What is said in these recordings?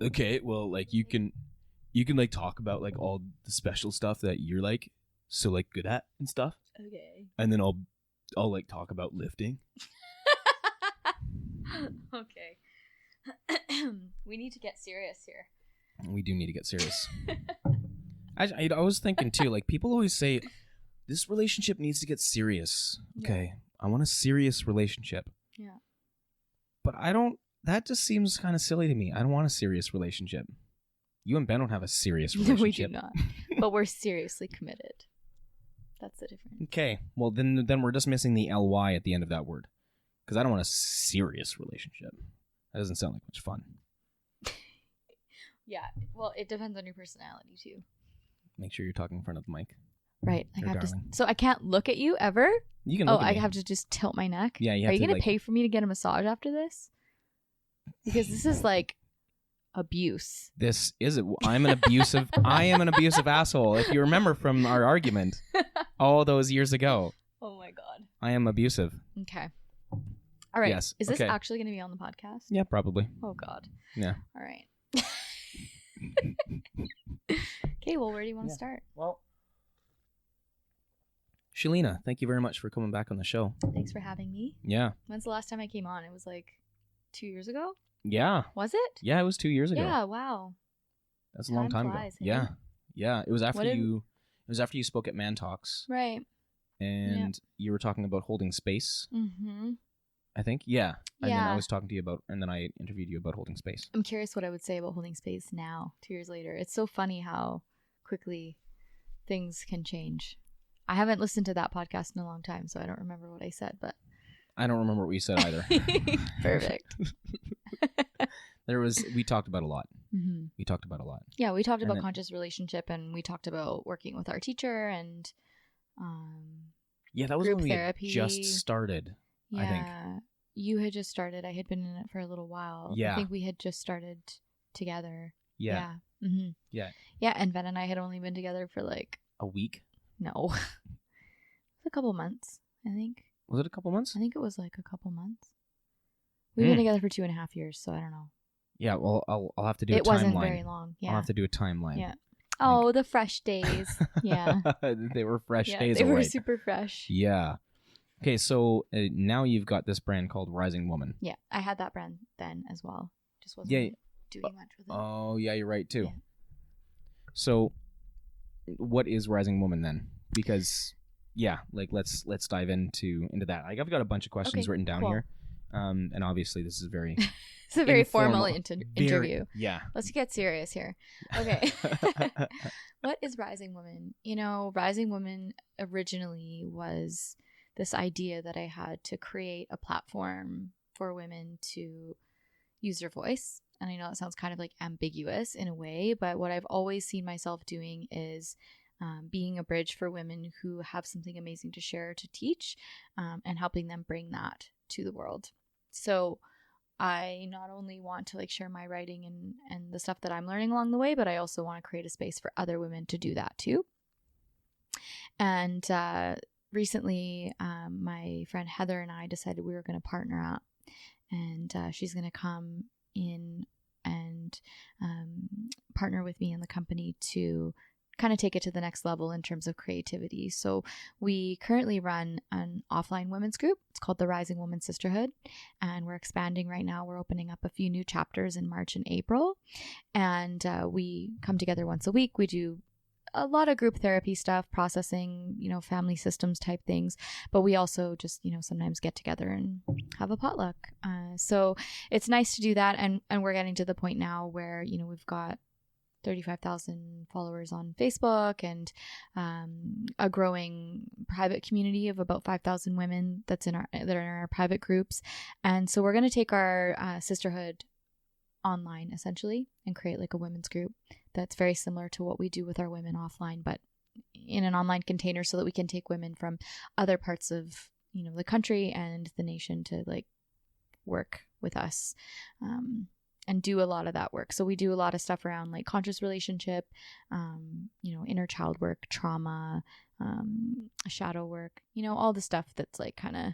Okay, well, like you can like talk about like all the special stuff that you're like so like good at and stuff. Okay. And then I'll like talk about lifting. Okay. We need to get serious here. We do need to get serious. I was thinking too, like people always say this relationship needs to get serious. Okay, I want a serious relationship. Yeah. But I don't. That just seems kind of silly to me. I don't want a serious relationship. You and Ben don't have a serious relationship. No, we do not. But we're seriously committed. That's the difference. Okay. Well, then we're just missing the ly at the end of that word. Because I don't want a serious relationship. That doesn't sound like much fun. Yeah. Well, it depends on your personality too. Make sure you're talking in front of the mic. Right. So I can't look at you ever? You can look at me. I have to just tilt my neck? Yeah, you have Are you to, going to like... pay for me to get a massage after this? Because this is like abuse. This is it. I am an abusive asshole. If you remember from our argument all those years ago. Oh my God. I am abusive. Okay. All right. Yes. Is this actually going to be on the podcast? Yeah, probably. Oh God. Yeah. All right. Okay, well, where do you want to start? Well, Sheleana, thank you very much for coming back on the show. Thanks for having me. Yeah. When's the last time I came on? It was like 2 years ago? Yeah. Was it? Yeah, it was 2 years ago. Yeah, wow. That's a long time flies, ago. hey? Yeah. It was after you spoke at Man Talks. Right. And you were talking about holding space. Mm-hmm. I think. Yeah. And Yeah. then I was talking to you about, and then I interviewed you about holding space. I'm curious what I would say about holding space now, 2 years later. It's so funny how quickly things can change. I haven't listened to that podcast in a long time, so I don't remember what I said, but I don't remember what you said either. Perfect. We talked about a lot. Mm-hmm. We talked about a lot. Yeah, we talked about conscious relationship, and we talked about working with our teacher, and yeah, that was group when we therapy. had just started. Yeah, I think you had just started. I had been in it for a little while. Yeah, I think we had just started together. Yeah. Mm-hmm. Yeah. Yeah, and Ben and I had only been together for like a week. No, a couple months. I think. Was it a couple months? I think it was like a couple months. We've been together for 2.5 years, so I don't know. Yeah, well, I'll have to do a timeline. It wasn't very long. Yeah. I'll have to do a timeline. Yeah. Oh, the fresh days. Yeah. They were fresh days. They were right. super fresh. Yeah. Okay, so now you've got this brand called Rising Woman. Yeah, I had that brand then as well. Just wasn't doing much with it. Oh, yeah, you're right too. Yeah. So, what is Rising Woman then? Because like let's dive into that. I've got a bunch of questions written down here, and obviously this is very it's a very formal very, interview. Yeah, let's get serious here. Okay. What is Rising Woman? Rising Woman originally was this idea that I had to create a platform for women to use their voice. And I know that sounds kind of like ambiguous in a way, but what I've always seen myself doing is being a bridge for women who have something amazing to share, to teach, and helping them bring that to the world. So I not only want to like share my writing and the stuff that I'm learning along the way, but I also want to create a space for other women to do that too. And recently, my friend Heather and I decided we were going to partner up, and she's going to come in and partner with me in the company to kind of take it to the next level in terms of creativity. So we currently run an offline women's group. It's called the Rising Woman Sisterhood, and we're expanding right now. We're opening up a few new chapters in March and April, and we come together once a week. We do a lot of group therapy stuff, processing, family systems type things, but we also just, sometimes get together and have a potluck. So it's nice to do that. And we're getting to the point now where, we've got 35,000 followers on Facebook, and a growing private community of about 5,000 women that are in our private groups. And so we're going to take our sisterhood online essentially and create like a women's group that's very similar to what we do with our women offline, but in an online container, so that we can take women from other parts of the country and the nation to like work with us and do a lot of that work. So we do a lot of stuff around like conscious relationship, inner child work, trauma, shadow work, all the stuff that's like kind of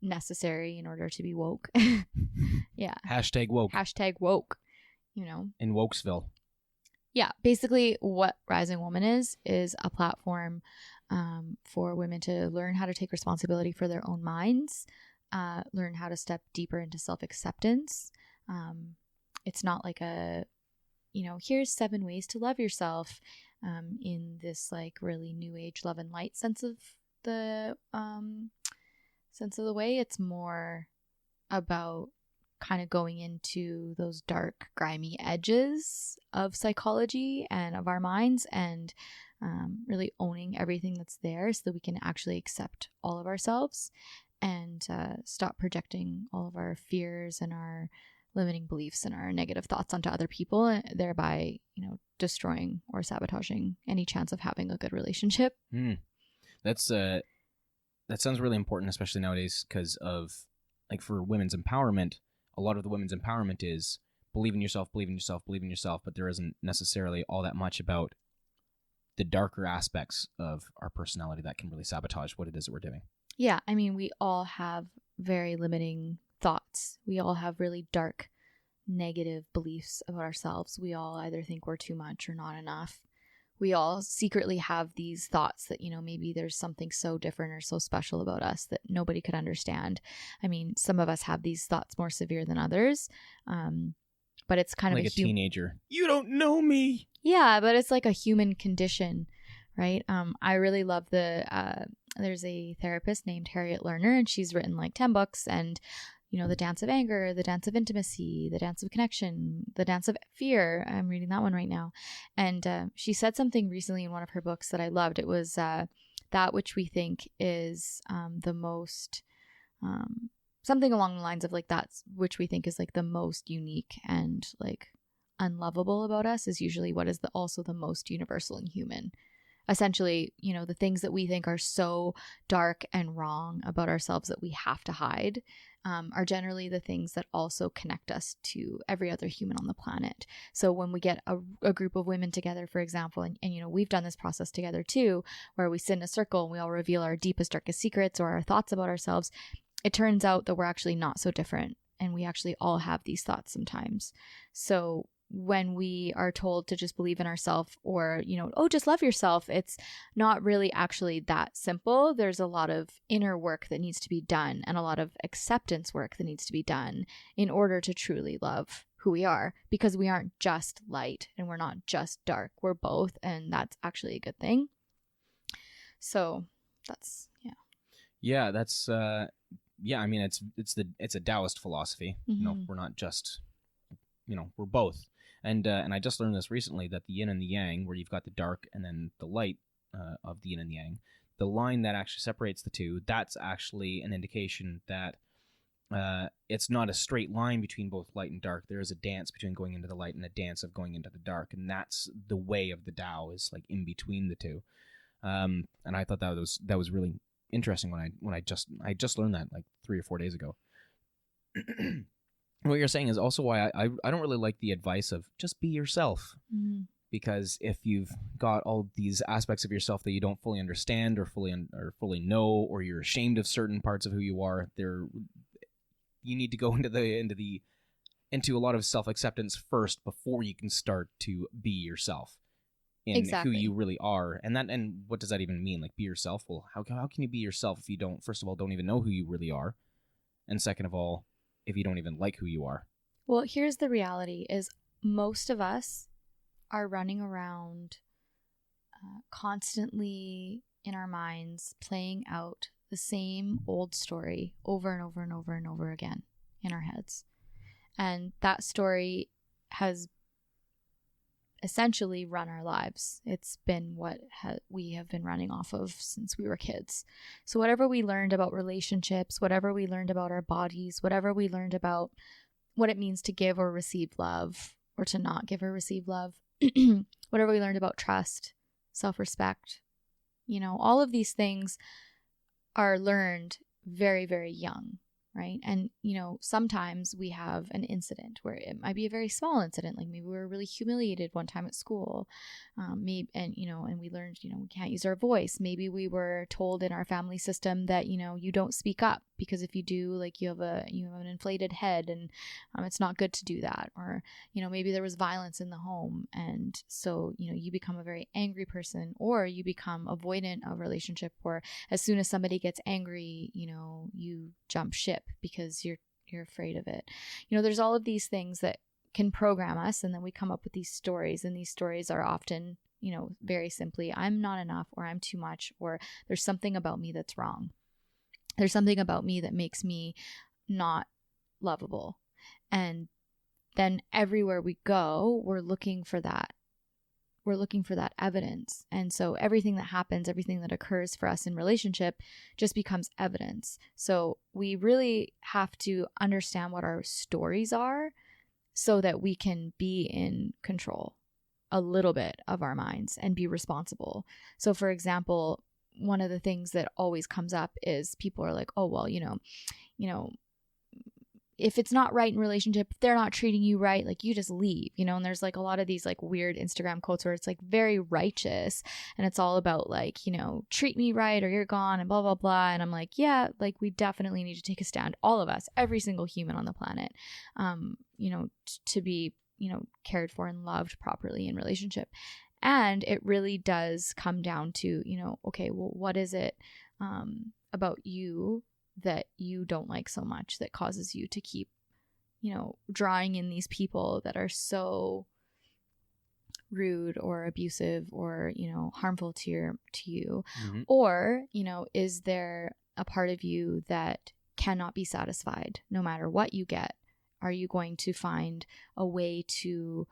necessary in order to be woke. Yeah. #woke. #woke. In Wokesville. Yeah, basically what Rising Woman is a platform for women to learn how to take responsibility for their own minds, learn how to step deeper into self-acceptance. It's not like here's 7 ways to love yourself in this like really new age love and light sense of the way. It's more about kind of going into those dark, grimy edges of psychology and of our minds, and really owning everything that's there so that we can actually accept all of ourselves and stop projecting all of our fears and our limiting beliefs and our negative thoughts onto other people, thereby, destroying or sabotaging any chance of having a good relationship. That sounds really important, especially nowadays, because of like for women's empowerment. A lot of the women's empowerment is believe in yourself, believe in yourself, believe in yourself, but there isn't necessarily all that much about the darker aspects of our personality that can really sabotage what it is that we're doing. Yeah, I mean, we all have very limiting thoughts. We all have really dark, negative beliefs about ourselves. We all either think we're too much or not enough. We all secretly have these thoughts that, maybe there's something so different or so special about us that nobody could understand. I mean, some of us have these thoughts more severe than others. But it's kind like of a teenager. You don't know me. Yeah, but it's like a human condition, right? I really love there's a therapist named Harriet Lerner, and she's written like 10 books, and The Dance of Anger, The Dance of Intimacy, The Dance of Connection, The Dance of Fear. I'm reading that one right now. And she said something recently in one of her books that I loved. It was that which we think is the most, something along the lines of like that's which we think is like the most unique and like unlovable about us is usually what is also the most universal and human. Essentially, the things that we think are so dark and wrong about ourselves that we have to hide are generally the things that also connect us to every other human on the planet. So when we get a group of women together, for example, and we've done this process together too, where we sit in a circle and we all reveal our deepest, darkest secrets or our thoughts about ourselves, it turns out that we're actually not so different. And we actually all have these thoughts sometimes. So when we are told to just believe in ourselves or, just love yourself, it's not really actually that simple. There's a lot of inner work that needs to be done and a lot of acceptance work that needs to be done in order to truly love who we are, because we aren't just light and we're not just dark. We're both, and that's actually a good thing. So that's, yeah. Yeah, that's, I mean, it's a Taoist philosophy. Mm-hmm. We're not just, we're both. And I just learned this recently, that the yin and the yang, where you've got the dark and then the light of the yin and the yang, the line that actually separates the two, that's actually an indication that it's not a straight line between both light and dark. There is a dance between going into the light and a dance of going into the dark, and that's the way of the Tao, is like in between the two. And I thought that was really interesting when I just learned that like 3 or 4 days ago. What you're saying is also why I don't really like the advice of just be yourself. Mm-hmm. Because if you've got all these aspects of yourself that you don't fully understand or fully know, or you're ashamed of certain parts of who you are, you need to go into a lot of self-acceptance first before you can start to be yourself in exactly. who you really are. And what does that even mean? Like, be yourself? Well, how can you be yourself if you first of all, don't even know who you really are? And second of all, if you don't even like who you are? Well, here's the reality is most of us are running around constantly in our minds, playing out the same old story over and over and over and over again in our heads. And that story has essentially run our lives. It's been what we have been running off of since we were kids. So whatever we learned about relationships, whatever we learned about our bodies, whatever we learned about what it means to give or receive love or to not give or receive love, whatever we learned about trust, self-respect, all of these things are learned very, very young. Right. And, sometimes we have an incident where it might be a very small incident. Like maybe we were really humiliated one time at school. And we learned, we can't use our voice. Maybe we were told in our family system that, you don't speak up because if you do, like, you have an inflated head, and it's not good to do that. Or, maybe there was violence in the home, and so, you become a very angry person, or you become avoidant of relationship, or as soon as somebody gets angry, you jump ship because you're afraid of it. There's all of these things that can program us, and then we come up with these stories, and these stories are often, very simply, I'm not enough, or I'm too much, or there's something about me that's wrong. There's something about me that makes me not lovable. And then everywhere we go, we're looking for that. We're looking for that evidence. And so everything that happens, everything that occurs for us in relationship just becomes evidence. So we really have to understand what our stories are so that we can be in control a little bit of our minds and be responsible. So for example, one of the things that always comes up is people are like, oh, well, if it's not right in relationship, if they're not treating you right, like, you just leave, and there's like a lot of these like weird Instagram quotes where it's like very righteous, and it's all about like, treat me right or you're gone and blah, blah, blah. And I'm like, yeah, like, we definitely need to take a stand, all of us, every single human on the planet, to be, cared for and loved properly in relationship. And it really does come down to, okay, well, what is it about you that you don't like so much that causes you to keep, drawing in these people that are so rude or abusive or, harmful to you? Mm-hmm. Or, is there a part of you that cannot be satisfied no matter what you get? Are you going to find a way to,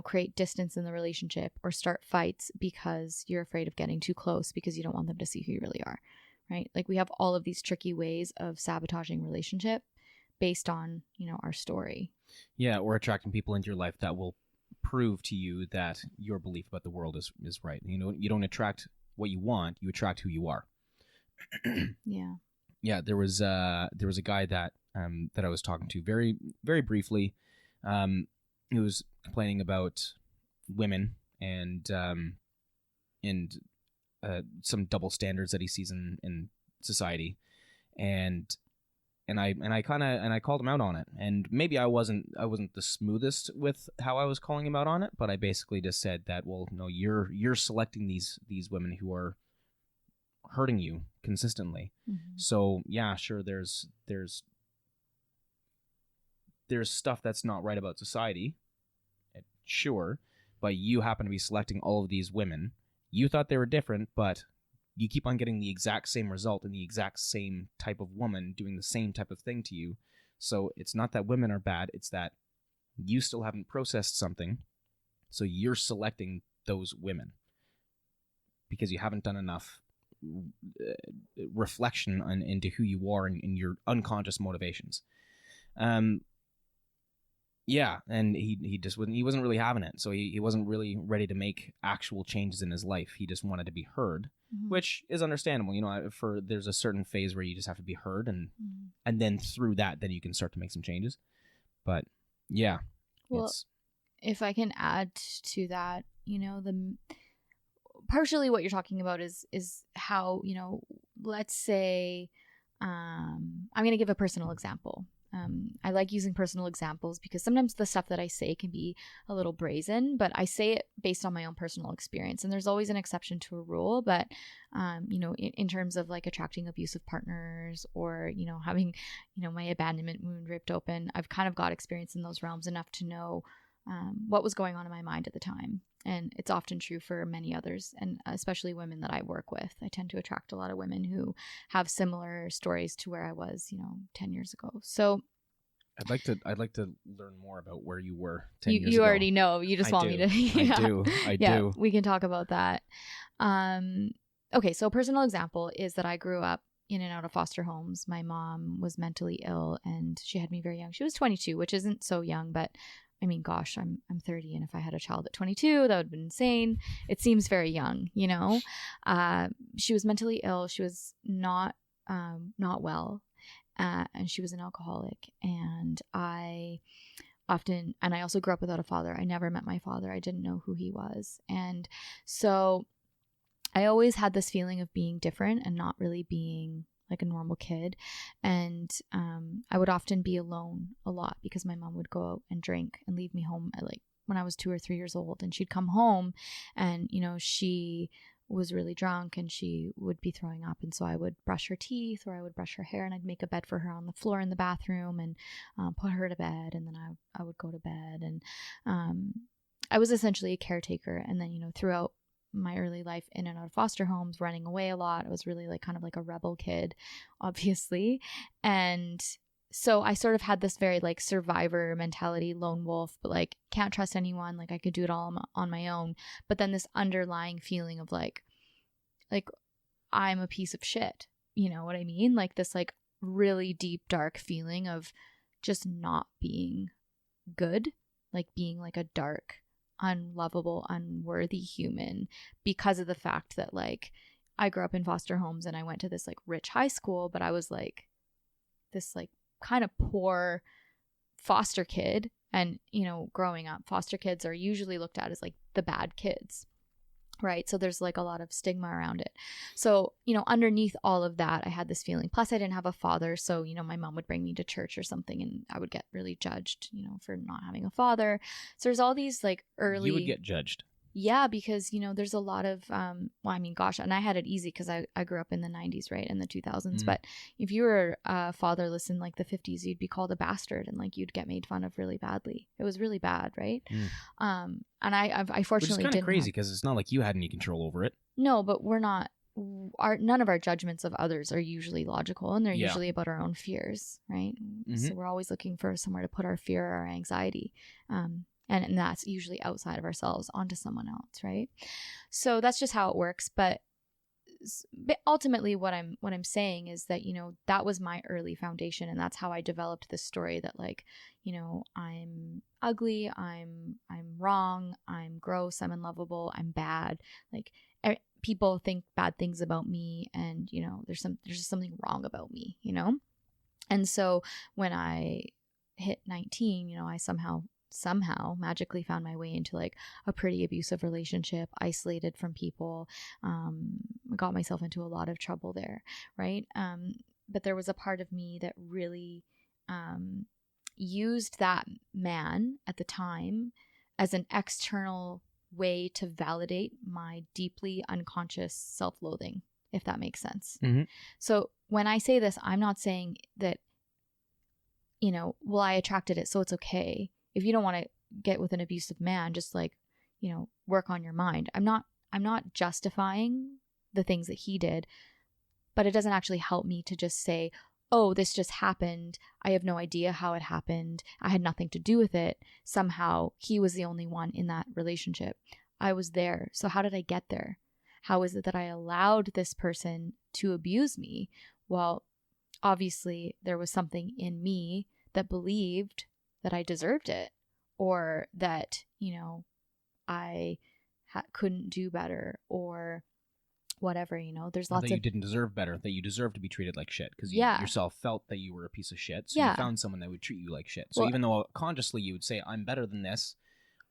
create distance in the relationship or start fights because you're afraid of getting too close because you don't want them to see who you really are, right? Like, we have all of these tricky ways of sabotaging relationship based on, our story. Yeah, or attracting people into your life that will prove to you that your belief about the world is right. You don't attract what you want, you attract who you are. Yeah. Yeah, there was a guy that I was talking to very, very briefly. He was complaining about women and some double standards that he sees in society, and I called him out on it. And maybe I wasn't the smoothest with how I was calling him out on it, but I basically just said that, well, no, you're selecting these women who are hurting you consistently. Mm-hmm. So yeah, sure, there's stuff that's not right about society, sure, but you happen to be selecting all of these women. You thought they were different, but you keep on getting the exact same result in the exact same type of woman doing the same type of thing to you. So it's not that women are bad, it's that you still haven't processed something, so you're selecting those women because you haven't done enough reflection into who you are and your unconscious motivations. Yeah, and he wasn't really having it, so he wasn't really ready to make actual changes in his life. He just wanted to be heard, mm-hmm. which is understandable. There's a certain phase where you just have to be heard, and mm-hmm. and then through that, then you can start to make some changes. But yeah, well, if I can add to that, partially what you're talking about is how, let's say, I'm going to give a personal example. I like using personal examples because sometimes the stuff that I say can be a little brazen, but I say it based on my own personal experience. And there's always an exception to a rule. But, in terms of like attracting abusive partners or, having, my abandonment wound ripped open, I've kind of got experience in those realms enough to know what was going on in my mind at the time. And it's often true for many others, and especially women that I work with. I tend to attract a lot of women who have similar stories to where I was, 10 years ago. So I'd like to learn more about where you were 10 years ago. You already know. You just want me to. Yeah. I do. We can talk about that. Okay, so a personal example is that I grew up in and out of foster homes. My mom was mentally ill, and she had me very young. She was 22, which isn't so young, but I mean, gosh, I'm 30, and if I had a child at 22, that would have been insane. It seems very young, She was mentally ill. She was not well, and she was an alcoholic. And I also grew up without a father. I never met my father. I didn't know who he was, and so I always had this feeling of being different and not really being like a normal kid. And I would often be alone a lot because my mom would go out and drink and leave me home at like when I was 2 or 3 years old. And she'd come home and, you know, she was really drunk and she would be throwing up. And so I would brush her teeth or I would brush her hair and I'd make a bed for her on the floor in the bathroom and put her to bed. And then I would go to bed. And I was essentially a caretaker. And then, you know, throughout my early life in and out of foster homes, running away a lot, I was really like kind of like a rebel kid, obviously. And so I sort of had this very like survivor mentality, lone wolf, but like can't trust anyone. Like I could do it all on my own. But then this underlying feeling of like I'm a piece of shit. You know what I mean? Like this like really deep, dark feeling of just not being good, like being like a dark, unlovable, unworthy human because of the fact that like I grew up in foster homes and I went to this like rich high school, but I was like this like kind of poor foster kid. And, you know, growing up, foster kids are usually looked at as like the bad kids, right? So there's like a lot of stigma around it. So, you know, underneath all of that, I had this feeling. Plus I didn't have a father. So, you know, my mom would bring me to church or something and I would get really judged, you know, for not having a father. So there's all these like early... You would get judged. Yeah, because, you know, there's a lot of, well, I mean, gosh, and I had it easy because I grew up in the 90s, right, in the 2000s. But if you were fatherless in like the 50s, you'd be called a bastard and like you'd get made fun of really badly. It was really bad, right? And I fortunately didn't. Which is kind of crazy have... because it's not like you had any control over it. No, but we're not. None of our judgments of others are usually logical, and they're usually about our own fears, right? So we're always looking for somewhere to put our fear or our anxiety. And that's usually outside of ourselves onto someone else, right? So that's just how it works. But ultimately what I'm saying is that, you know, that was my early foundation, and that's how I developed this story that like, you know, I'm ugly, I'm wrong, I'm gross, I'm unlovable, I'm bad. Like people think bad things about me, and, you know, there's just something wrong about me, you know? And so when I hit 19, you know, I somehow magically found my way into like a pretty abusive relationship, isolated from people, got myself into a lot of trouble there, right? But there was a part of me that really used that man at the time as an external way to validate my deeply unconscious self-loathing, if that makes sense. So when I say this, I'm not saying that, you know, well, I attracted it, so it's okay. If you don't want to get with an abusive man, just like, you know, work on your mind. I'm not justifying the things that he did, but it doesn't actually help me to just say, oh, this just happened. I have no idea how it happened. I had nothing to do with it. Somehow he was the only one in that relationship. I was there. So how did I get there? How is it that I allowed this person to abuse me? Well, obviously there was something in me that believed that I deserved it, or that, you know, I couldn't do better, or whatever, you know. There's lots that you didn't deserve better, that you deserved to be treated like shit because you yourself felt that you were a piece of shit. So you found someone that would treat you like shit. So even though consciously you would say, I'm better than this,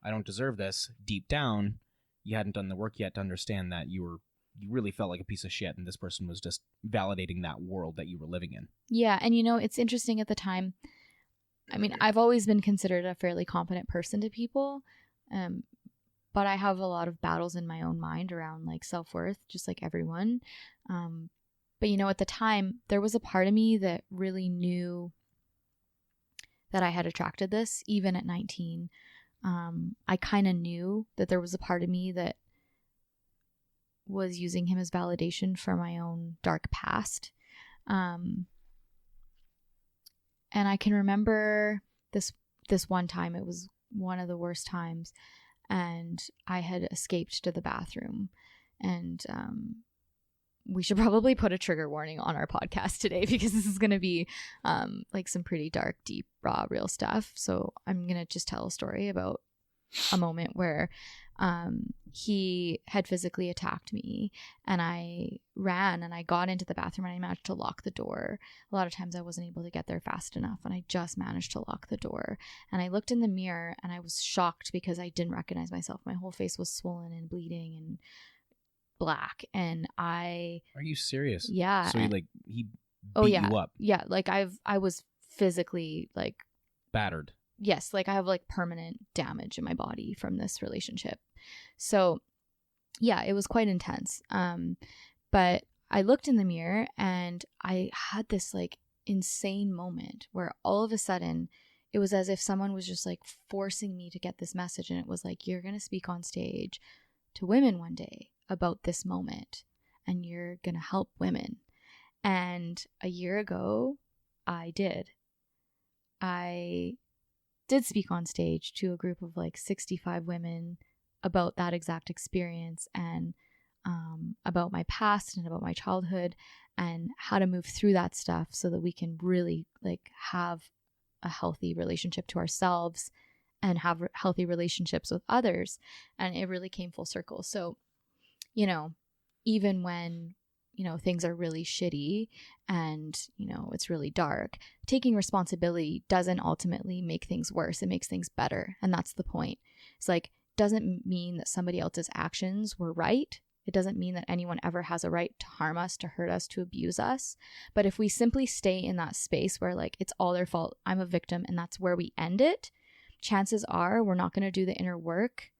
I don't deserve this, deep down, you hadn't done the work yet to understand that you really felt like a piece of shit, and this person was just validating that world that you were living in. Yeah, and you know, it's interesting at the time. I mean, I've always been considered a fairly competent person to people, but I have a lot of battles in my own mind around like self-worth, just like everyone. But you know, at the time, there was a part of me that really knew that I had attracted this, even at 19. I kind of knew that there was a part of me that was using him as validation for my own dark past. And I can remember this one time. It was one of the worst times, and I had escaped to the bathroom. And we should probably put a trigger warning on our podcast today, because this is going to be like some pretty dark, deep, raw, real stuff. So I'm going to just tell a story about a moment where he had physically attacked me, and I ran and I got into the bathroom and I managed to lock the door. A lot of times I wasn't able to get there fast enough, and I just managed to lock the door. And I looked in the mirror and I was shocked because I didn't recognize myself. My whole face was swollen and bleeding and black. And Are you serious? Yeah. So he beat you up. Yeah, like I was physically like battered. Yes, like I have like permanent damage in my body from this relationship. So yeah, it was quite intense. But I looked in the mirror and I had this like insane moment where all of a sudden it was as if someone was just like forcing me to get this message. And it was like, you're going to speak on stage to women one day about this moment and you're going to help women. And a year ago, I did speak on stage to a group of like 65 women about that exact experience and about my past and about my childhood and how to move through that stuff so that we can really like have a healthy relationship to ourselves and have healthy relationships with others. And it really came full circle. So, you know, even when, you know, things are really shitty and, you know, it's really dark, taking responsibility doesn't ultimately make things worse. It makes things better. And that's the point. It's like, doesn't mean that somebody else's actions were right. It doesn't mean that anyone ever has a right to harm us, to hurt us, to abuse us. But if we simply stay in that space where like it's all their fault, I'm a victim, and that's where we end it, chances are we're not going to do the inner work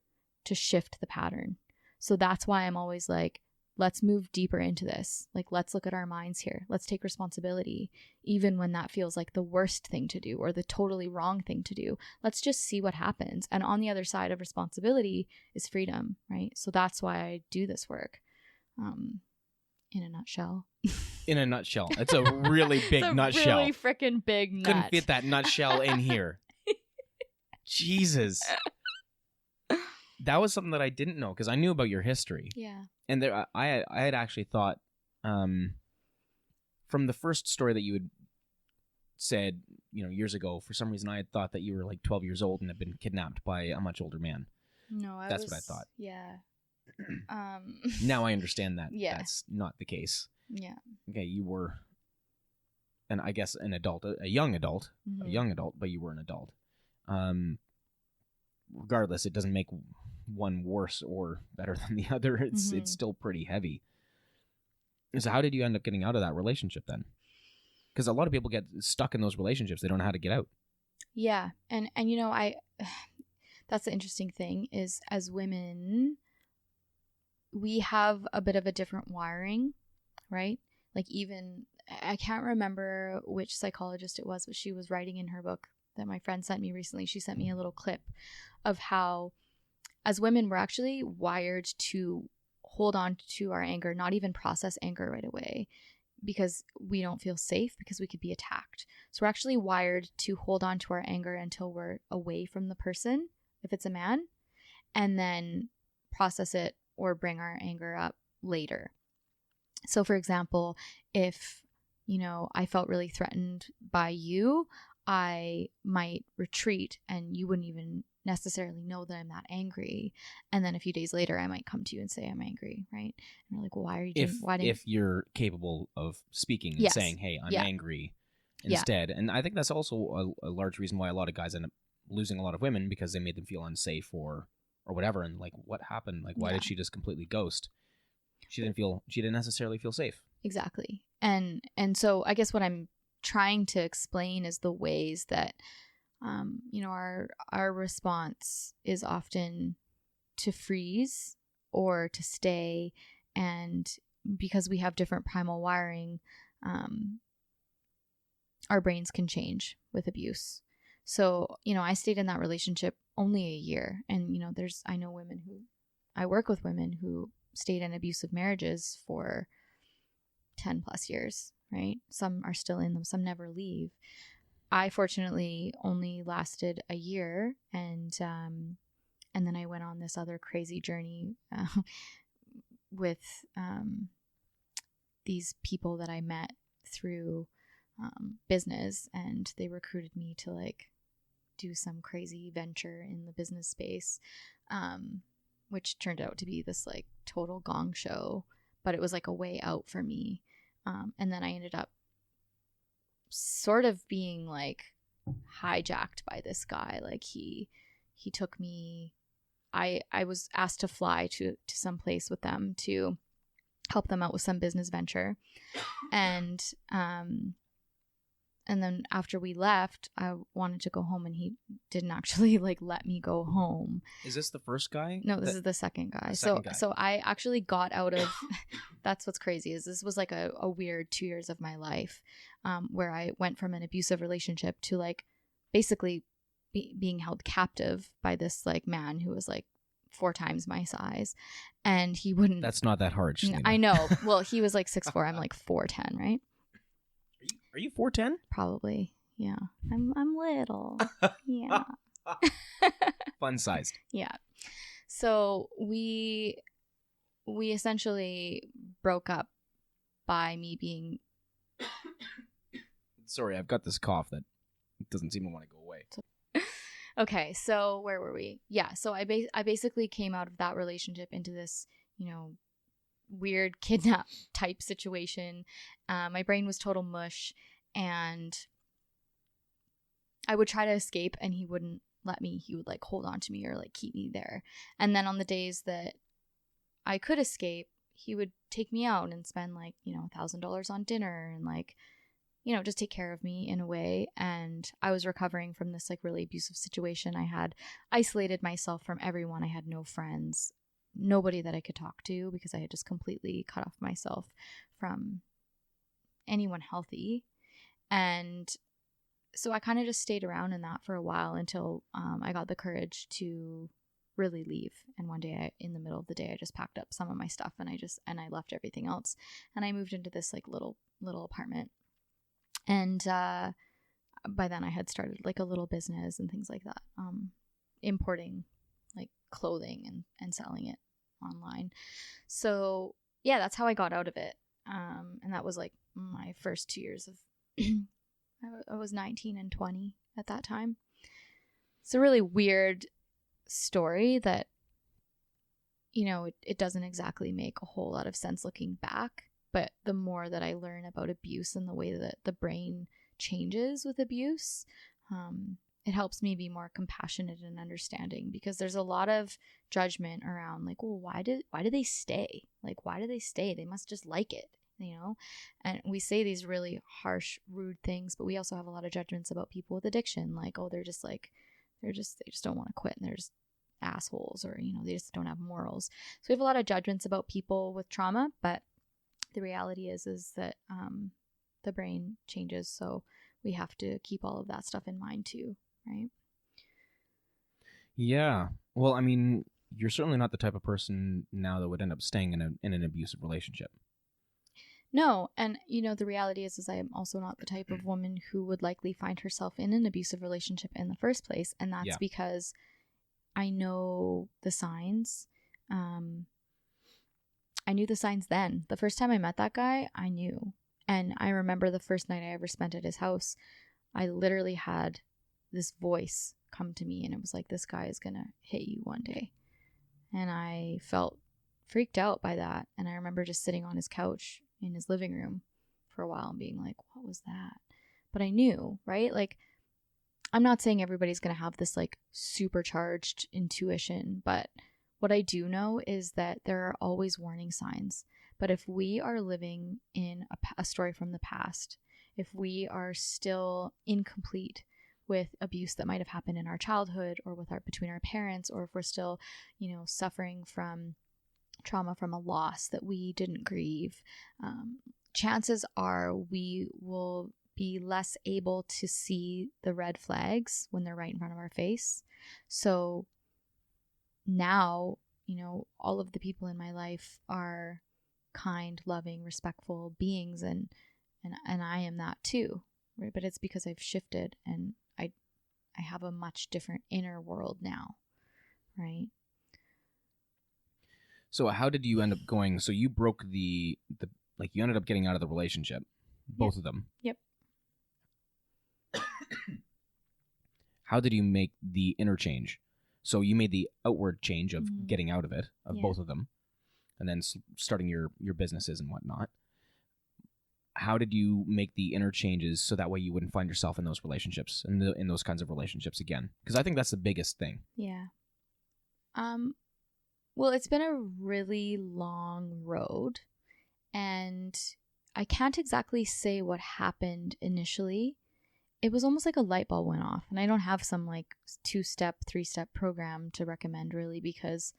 to shift the pattern. So that's why I'm always like, let's move deeper into this. Like, let's look at our minds here. Let's take responsibility, even when that feels like the worst thing to do or the totally wrong thing to do. Let's just see what happens. And on the other side of responsibility is freedom, right? So that's why I do this work. In a nutshell. In a nutshell. It's a really big nutshell. Really freaking big nut. Couldn't fit that nutshell in here. Jesus. That was something that I didn't know because I knew about your history. Yeah. And there, I had actually thought, from the first story that you had said, you know, years ago, for some reason I had thought that you were like 12 years old and had been kidnapped by a much older man. No, That's what I thought. Yeah. Now I understand that. Yeah. That's not the case. Yeah. Okay, you were, and I guess an adult, a young adult, but you were an adult. Regardless, it doesn't make one worse or better than the other. It's still pretty heavy. So how did you end up getting out of that relationship then? Because a lot of people get stuck in those relationships. They don't know how to get out. Yeah. And you know, that's the interesting thing is as women, we have a bit of a different wiring, right? Like even, I can't remember which psychologist it was, but she was writing in her book that my friend sent me recently. She sent me a little clip of how as women, we're actually wired to hold on to our anger, not even process anger right away because we don't feel safe because we could be attacked. So we're actually wired to hold on to our anger until we're away from the person, if it's a man, and then process it or bring our anger up later. So for example, if, you know, I felt really threatened by you, I might retreat and you wouldn't even necessarily know that I'm that angry. And then a few days later, I might come to you and say I'm angry, right? And you're like, well, why are you doing if you're capable of speaking and saying, hey, I'm angry instead. And I think that's also a large reason why a lot of guys end up losing a lot of women because they made them feel unsafe or whatever. And like, what happened? Like, why did she just completely ghost? She didn't necessarily feel safe. Exactly. And so I guess what I'm trying to explain is the ways that you know, our response is often to freeze or to stay, and because we have different primal wiring, our brains can change with abuse. So, you know, I stayed in that relationship only a year, and you know, I work with women who stayed in abusive marriages for 10 plus years, right? Some are still in them, some never leave. I fortunately only lasted a year, and then I went on this other crazy journey with these people that I met through business, and they recruited me to like do some crazy venture in the business space, which turned out to be this like total gong show, but it was like a way out for me. And then I ended up sort of being like hijacked by this guy. Like he took me, I was asked to fly to some place with them to help them out with some business venture. And then after we left, I wanted to go home, and he didn't actually like let me go home. Is this the first guy? No, this is the second guy. Second guy. So I actually got out of. That's what's crazy is this was like a weird 2 years of my life, where I went from an abusive relationship to like basically being held captive by this like man who was like 4 times my size, and he wouldn't. That's not that hard, Sheleana. I know. Well, he was like 6'4". I'm like 4'10", right? Are you 4'10"? Probably. Yeah. I'm little. Yeah. Fun sized. Yeah. So we essentially broke up by me being. Sorry, I've got this cough that doesn't seem to want to go away. Okay, so where were we? Yeah, so I basically came out of that relationship into this, weird kidnap type situation. My brain was total mush, and I would try to escape, and he wouldn't let me. He would like hold on to me or like keep me there. And then on the days that I could escape, he would take me out and spend like, $1,000 on dinner and like, just take care of me in a way. And I was recovering from this like really abusive situation. I had isolated myself from everyone. I had no friends, nobody that I could talk to, because I had just completely cut off myself from anyone healthy. And so I kind of just stayed around in that for a while until I got the courage to really leave. And one day in the middle of the day, I just packed up some of my stuff and I left everything else. And I moved into this like little apartment. And by then I had started like a little business and things like that, importing like clothing and selling it online. So yeah, that's how I got out of it. And that was like my first 2 years of, I was 19 and 20 at that time. It's a really weird story that, it doesn't exactly make a whole lot of sense looking back. But the more that I learn about abuse and the way that the brain changes with abuse, it helps me be more compassionate and understanding, because there's a lot of judgment around like, well, why do they stay? Like, why do they stay? They must just like it, And we say these really harsh, rude things, but we also have a lot of judgments about people with addiction. Like, oh, they just don't want to quit, and they're just assholes, or, they just don't have morals. So we have a lot of judgments about people with trauma, but the reality is that the brain changes, so we have to keep all of that stuff in mind too, right? Yeah. Well, I mean, you're certainly not the type of person now that would end up staying in an abusive relationship. No, and the reality is I am also not the type of woman who would likely find herself in an abusive relationship in the first place, and that's because I know the signs. I knew the signs then. The first time I met that guy, I knew. And I remember the first night I ever spent at his house, I literally had this voice come to me, and it was like, this guy is going to hit you one day. And I felt freaked out by that. And I remember just sitting on his couch in his living room for a while and being like, what was that? But I knew, right? Like, I'm not saying everybody's going to have this like supercharged intuition, but what I do know is that there are always warning signs. But if we are living in a story from the past, if we are still incomplete with abuse that might have happened in our childhood or between our parents, or if we're still, suffering from trauma from a loss that we didn't grieve, chances are we will be less able to see the red flags when they're right in front of our face. So now, all of the people in my life are kind, loving, respectful beings, and I am that too, right? But it's because I've shifted and I have a much different inner world now, right? So how did you end up going? So you broke you ended up getting out of the relationship, both of them. Yep. How did you make the interchange? So you made the outward change of getting out of it, both of them, and then starting your businesses and whatnot. How did you make the interchanges so that way you wouldn't find yourself in those relationships, in those kinds of relationships again? Because I think that's the biggest thing. Yeah. Well, it's been a really long road, And I can't exactly say what happened initially. It was almost like a light bulb went off. And I don't have some like 2-step, 3-step program to recommend really, because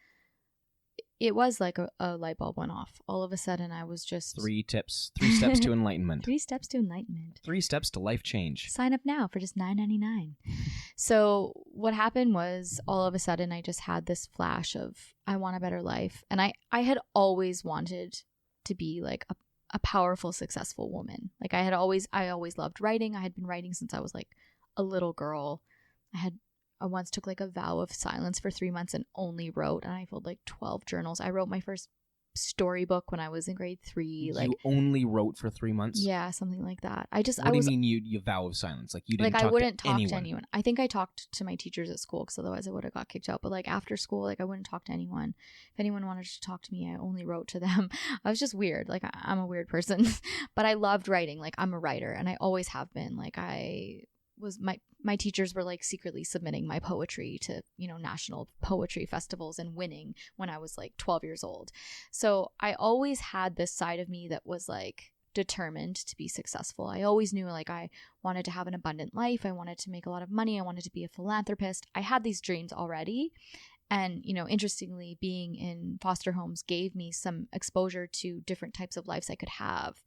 it was like a light bulb went off. All of a sudden I was just... 3 steps to enlightenment. 3 steps to enlightenment. 3 steps to life change. Sign up now for just $9.99. So what happened was all of a sudden I just had this flash of, I want a better life. And I had always wanted to be like a powerful, successful woman. Like I always loved writing. I had been writing since I was like a little girl. I once took like a vow of silence for 3 months and only wrote, and I filled like 12 journals. I wrote my first storybook when I was in grade 3. Like, you only wrote for 3 months? Yeah, something like that. What do you mean you vow of silence? Like you didn't like talk I wouldn't to talk anyone? to anyone. I think I talked to my teachers at school because otherwise I would have got kicked out. But like after school, like I wouldn't talk to anyone. If anyone wanted to talk to me, I only wrote to them. I was just weird. Like I'm a weird person, but I loved writing. Like I'm a writer, and I always have been. Like I was my teachers were like secretly submitting my poetry to, you know, national poetry festivals and winning when I was like 12 years old. So I always had this side of me that was like determined to be successful. I always knew like I wanted to have an abundant life. I wanted to make a lot of money. I wanted to be a philanthropist. I had these dreams already. And, you know, interestingly, being in foster homes gave me some exposure to different types of lives I could have,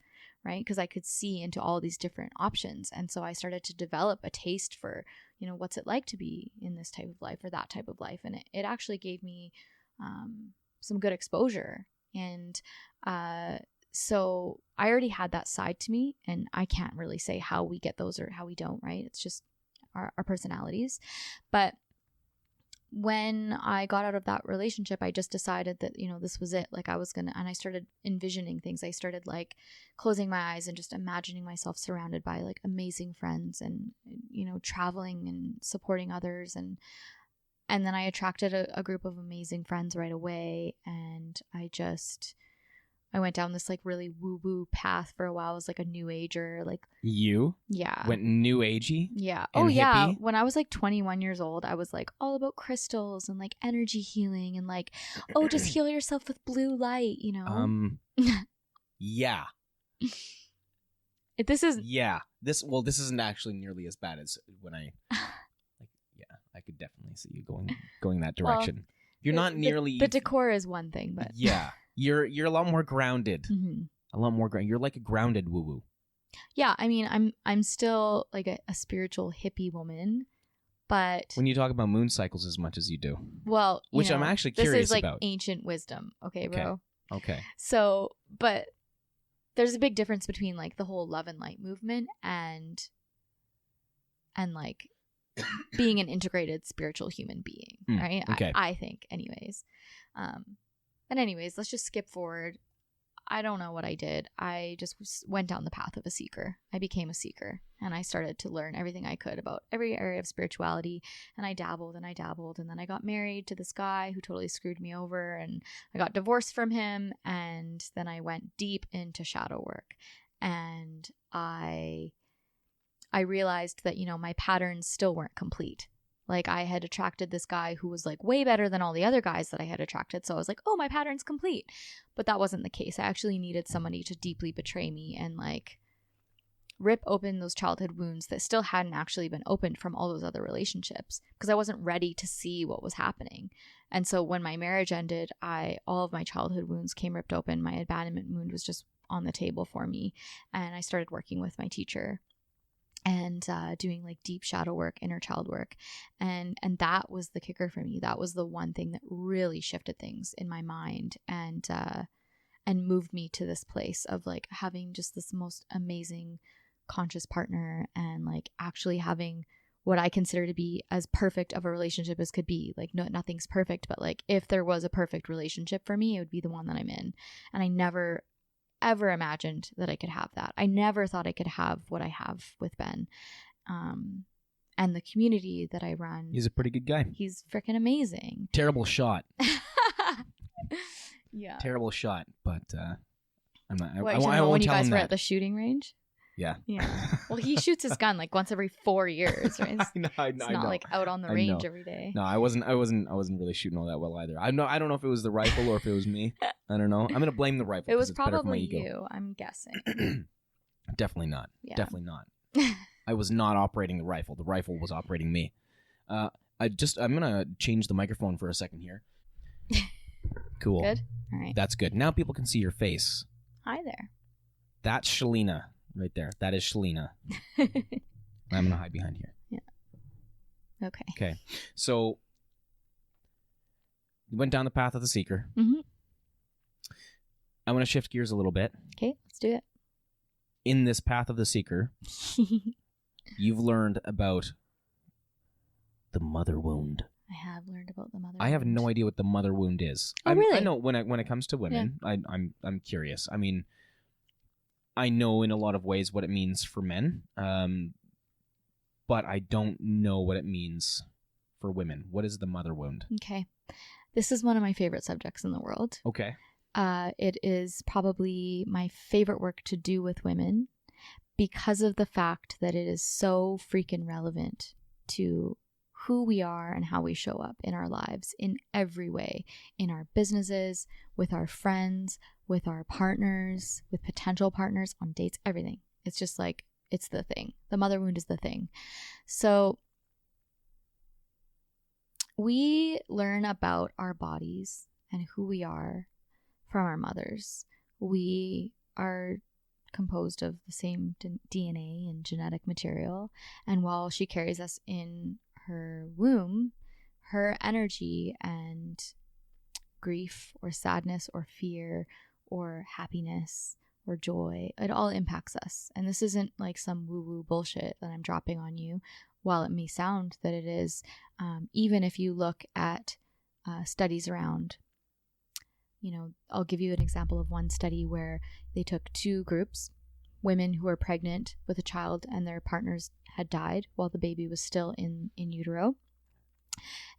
right? Because I could see into all these different options. And so I started to develop a taste for, you know, what's it like to be in this type of life or that type of life. And it actually gave me some good exposure. And so I already had that side to me, and I can't really say how we get those or how we don't, right? It's just our personalities. But when I got out of that relationship, I just decided that, you know, this was it. Like I was going to, and I started envisioning things. I started like closing my eyes and just imagining myself surrounded by like amazing friends and, you know, traveling and supporting others. And then I attracted a group of amazing friends right away. And I went down this like really woo-woo path for a while. I was like a new ager. Like you? Yeah. Went new agey? Yeah. And oh yeah. hippie? When I was like 21 years old, I was like all about crystals and like energy healing and like, oh, just heal yourself with blue light, you know? Yeah. This isn't actually nearly as bad as when I I could definitely see you going that direction. Well, you're not nearly the decor is one thing, but yeah. You're a lot more grounded. Mm-hmm. A lot more grounded. You're like a grounded woo-woo. Yeah, I mean, I'm still like a spiritual hippie woman, but when you talk about moon cycles as much as you do, well, which I'm actually curious this is like about. ancient wisdom, okay, bro? Okay. So, but there's a big difference between like the whole love and light movement and like being an integrated spiritual human being, right? Okay. I think, anyways. But anyways, let's just skip forward. I don't know what I did. I just went down the path of a seeker. I became a seeker, and I started to learn everything I could about every area of spirituality. And I dabbled and I dabbled. And then I got married to this guy who totally screwed me over, and I got divorced from him. And then I went deep into shadow work. And I realized that, you know, my patterns still weren't complete. Like I had attracted this guy who was like way better than all the other guys that I had attracted. So I was like, oh, my pattern's complete. But that wasn't the case. I actually needed somebody to deeply betray me and like rip open those childhood wounds that still hadn't actually been opened from all those other relationships, because I wasn't ready to see what was happening. And so when my marriage ended, all of my childhood wounds came ripped open. My abandonment wound was just on the table for me. And I started working with my teacher and doing like deep shadow work, inner child work. And that was the kicker for me. That was the one thing that really shifted things in my mind and moved me to this place of like having just this most amazing conscious partner and like actually having what I consider to be as perfect of a relationship as could be. Like nothing's perfect, but like if there was a perfect relationship for me, it would be the one that I'm in. And I never ever imagined that I could have that. I never thought I could have what I have with Ben. And the community that I run. He's a pretty good guy. He's freaking amazing. Terrible shot. Yeah. Terrible shot, but I'm not. What, I won't when you tell guys him were that. at the shooting range? Yeah. Yeah. Well, he shoots his gun like once every 4 years, right? It's not like out on the range every day. No, I wasn't really shooting all that well either. I don't know if it was the rifle or if it was me. I don't know. I'm gonna blame the rifle. It was it's better for my probably ego. you, I'm guessing. Definitely not. Yeah. Definitely not. I was not operating the rifle. The rifle was operating me. I'm gonna change the microphone for a second here. Cool. Good. All right. That's good. Now people can see your face. Hi there. That's Sheleana right there. That is Sheleana. I'm gonna hide behind here. Yeah. Okay. Okay. So you went down the path of the seeker. Mm-hmm. I want to shift gears a little bit. Okay, let's do it. In this path of the seeker, you've learned about the mother wound. I have learned about the mother. I have no idea what the mother wound is. Oh, really? I know when it comes to women, yeah. I'm curious. I mean, I know in a lot of ways what it means for men, but I don't know what it means for women. What is the mother wound? Okay, this is one of my favorite subjects in the world. Okay. It is probably my favorite work to do with women because of the fact that it is so freaking relevant to who we are and how we show up in our lives in every way, in our businesses, with our friends, with our partners, with potential partners, on dates, everything. It's just like, it's the thing. The mother wound is the thing. So we learn about our bodies and who we are from our mothers. We are composed of the same DNA and genetic material. And while she carries us in her womb, her energy and grief or sadness or fear or happiness or joy, it all impacts us. And this isn't like some woo-woo bullshit that I'm dropping on you, while it may sound that it is. Even if you look at studies around, I'll give you an example of one study where they took 2 groups, women who were pregnant with a child and their partners had died while the baby was still in utero,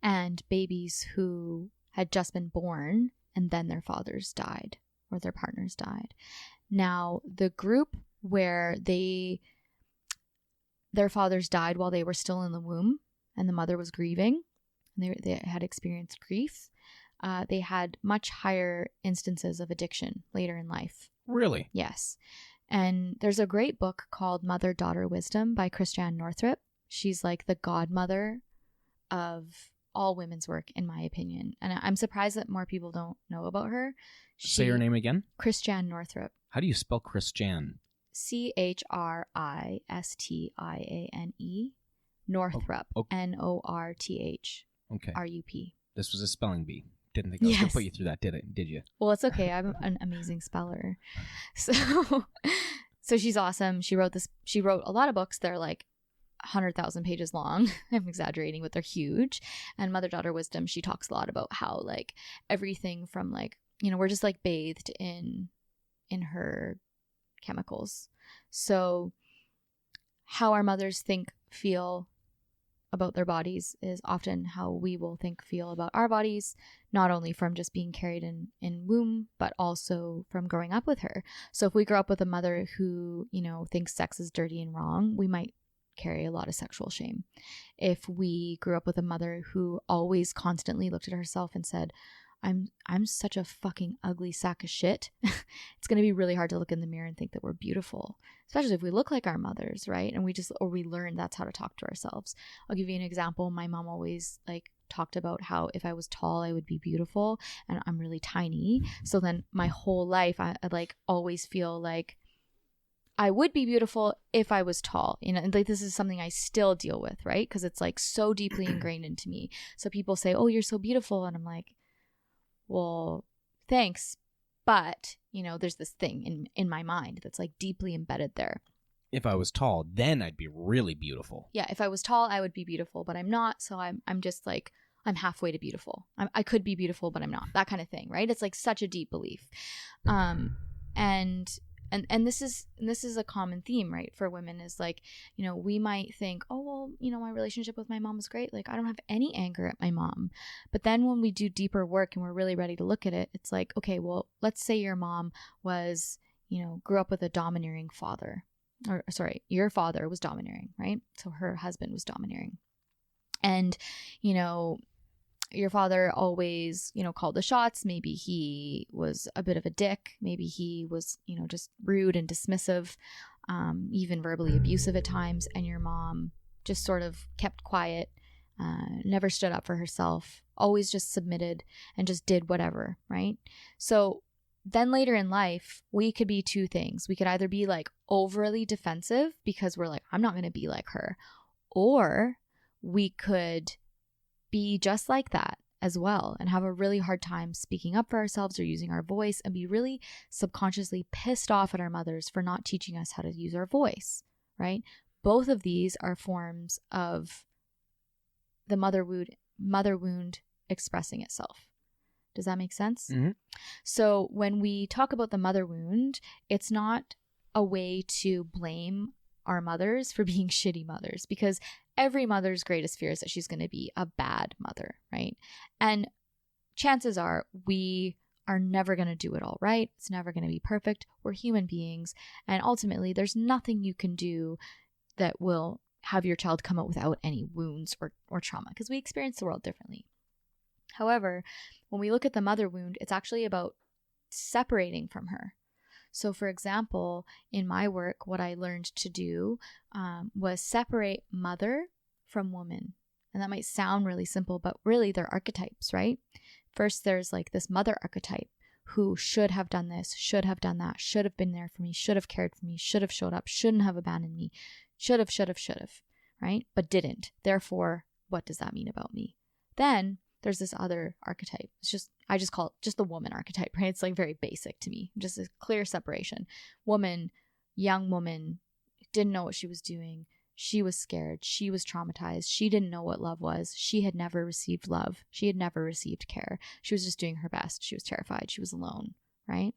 and babies who had just been born and then their fathers died or their partners died. Now, the group where their fathers died while they were still in the womb and the mother was grieving, and they had experienced grief, they had much higher instances of addiction later in life. Really? Yes. And there's a great book called Mother-Daughter Wisdom by Sheleana Northrop. She's like the godmother of all women's work, in my opinion. And I'm surprised that more people don't know about her. Say her name again? Sheleana Northrop. How do you spell Christian? CHRISTIANE. Northrop. Oh. Northrrup. Okay. This was a spelling bee. Didn't think I was going to put you through that, did you? Well, it's okay. I'm an amazing speller. So she's awesome. She wrote a lot of books. They're like 100,000 pages long. I'm exaggerating, but they're huge. And Mother-Daughter Wisdom, she talks a lot about how like everything from like, we're just like bathed in her chemicals. So how our mothers think, feel about their bodies is often how we will feel about our bodies, not only from just being carried in womb, but also from growing up with her. So if we grow up with a mother who, thinks sex is dirty and wrong, we might carry a lot of sexual shame. If we grew up with a mother who always constantly looked at herself and said, I'm such a fucking ugly sack of shit, it's going to be really hard to look in the mirror and think that we're beautiful, especially if we look like our mothers, right? And we learn that's how to talk to ourselves. I'll give you an example. My mom always like talked about how if I was tall, I would be beautiful, and I'm really tiny. So then my whole life, I like always feel like I would be beautiful if I was tall, and like this is something I still deal with, right? Because it's like so deeply ingrained into me. So people say, "Oh, you're so beautiful," and I'm like, well, thanks, but there's this thing in my mind that's like deeply embedded there. If I was tall, then I'd be really beautiful. Yeah, if I was tall, I would be beautiful, but I'm not. So I'm just like, I'm halfway to beautiful. I could be beautiful, but I'm not. That kind of thing, right? It's like such a deep belief, and this is a common theme, right, for women is like, we might think, oh, well, my relationship with my mom is great. Like, I don't have any anger at my mom. But then when we do deeper work and we're really ready to look at it, it's like, okay, well, let's say your mom was, grew up with a domineering father. or sorry, your father was domineering, right? So her husband was domineering. And, you know, your father always, you know, called the shots. Maybe he was a bit of a dick. Maybe he was, you know, just rude and dismissive, even verbally abusive at times. And your mom just sort of kept quiet, never stood up for herself, always just submitted and just did whatever, right? So then later in life, we could be two things. We could either be like overly defensive because we're like, I'm not going to be like her. Or we could be just like that as well and have a really hard time speaking up for ourselves or using our voice and be really subconsciously pissed off at our mothers for not teaching us how to use our voice, right? Both of these are forms of the mother wound expressing itself. Does that make sense? Mm-hmm. So when we talk about the mother wound, it's not a way to blame our mothers for being shitty mothers, because every mother's greatest fear is that she's going to be a bad mother, right? And chances are we are never going to do it all right. It's never going to be perfect. We're human beings. And ultimately, there's nothing you can do that will have your child come out without any wounds or trauma, because we experience the world differently. However, when we look at the mother wound, it's actually about separating from her. So for example, in my work, what I learned to do was separate mother from woman. And that might sound really simple, but really they're archetypes, right? First, there's like this mother archetype who should have done this, should have done that, should have been there for me, should have cared for me, should have showed up, shouldn't have abandoned me, should have, right? But didn't. Therefore, what does that mean about me? Then there's this other archetype. I just call it just the woman archetype, right? It's like very basic to me, just a clear separation. Woman, young woman, didn't know what she was doing. She was scared. She was traumatized. She didn't know what love was. She had never received love. She had never received care. She was just doing her best. She was terrified. She was alone, right?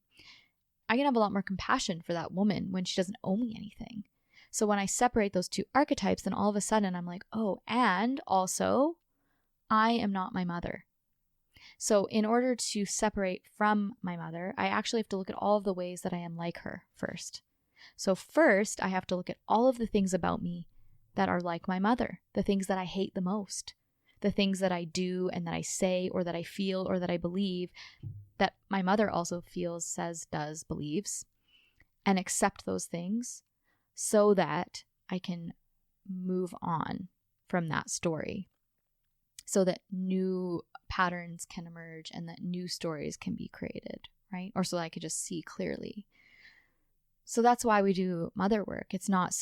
I can have a lot more compassion for that woman when she doesn't owe me anything. So when I separate those two archetypes, then all of a sudden I'm like, oh, and also I am not my mother. So in order to separate from my mother, I actually have to look at all of the ways that I am like her first. So first, I have to look at all of the things about me that are like my mother, the things that I hate the most, the things that I do and that I say or that I feel or that I believe that my mother also feels, says, does, believes, and accept those things so that I can move on from that story, so that new patterns can emerge and that new stories can be created, right? Or so that I could just see clearly. So that's why we do mother work. It's not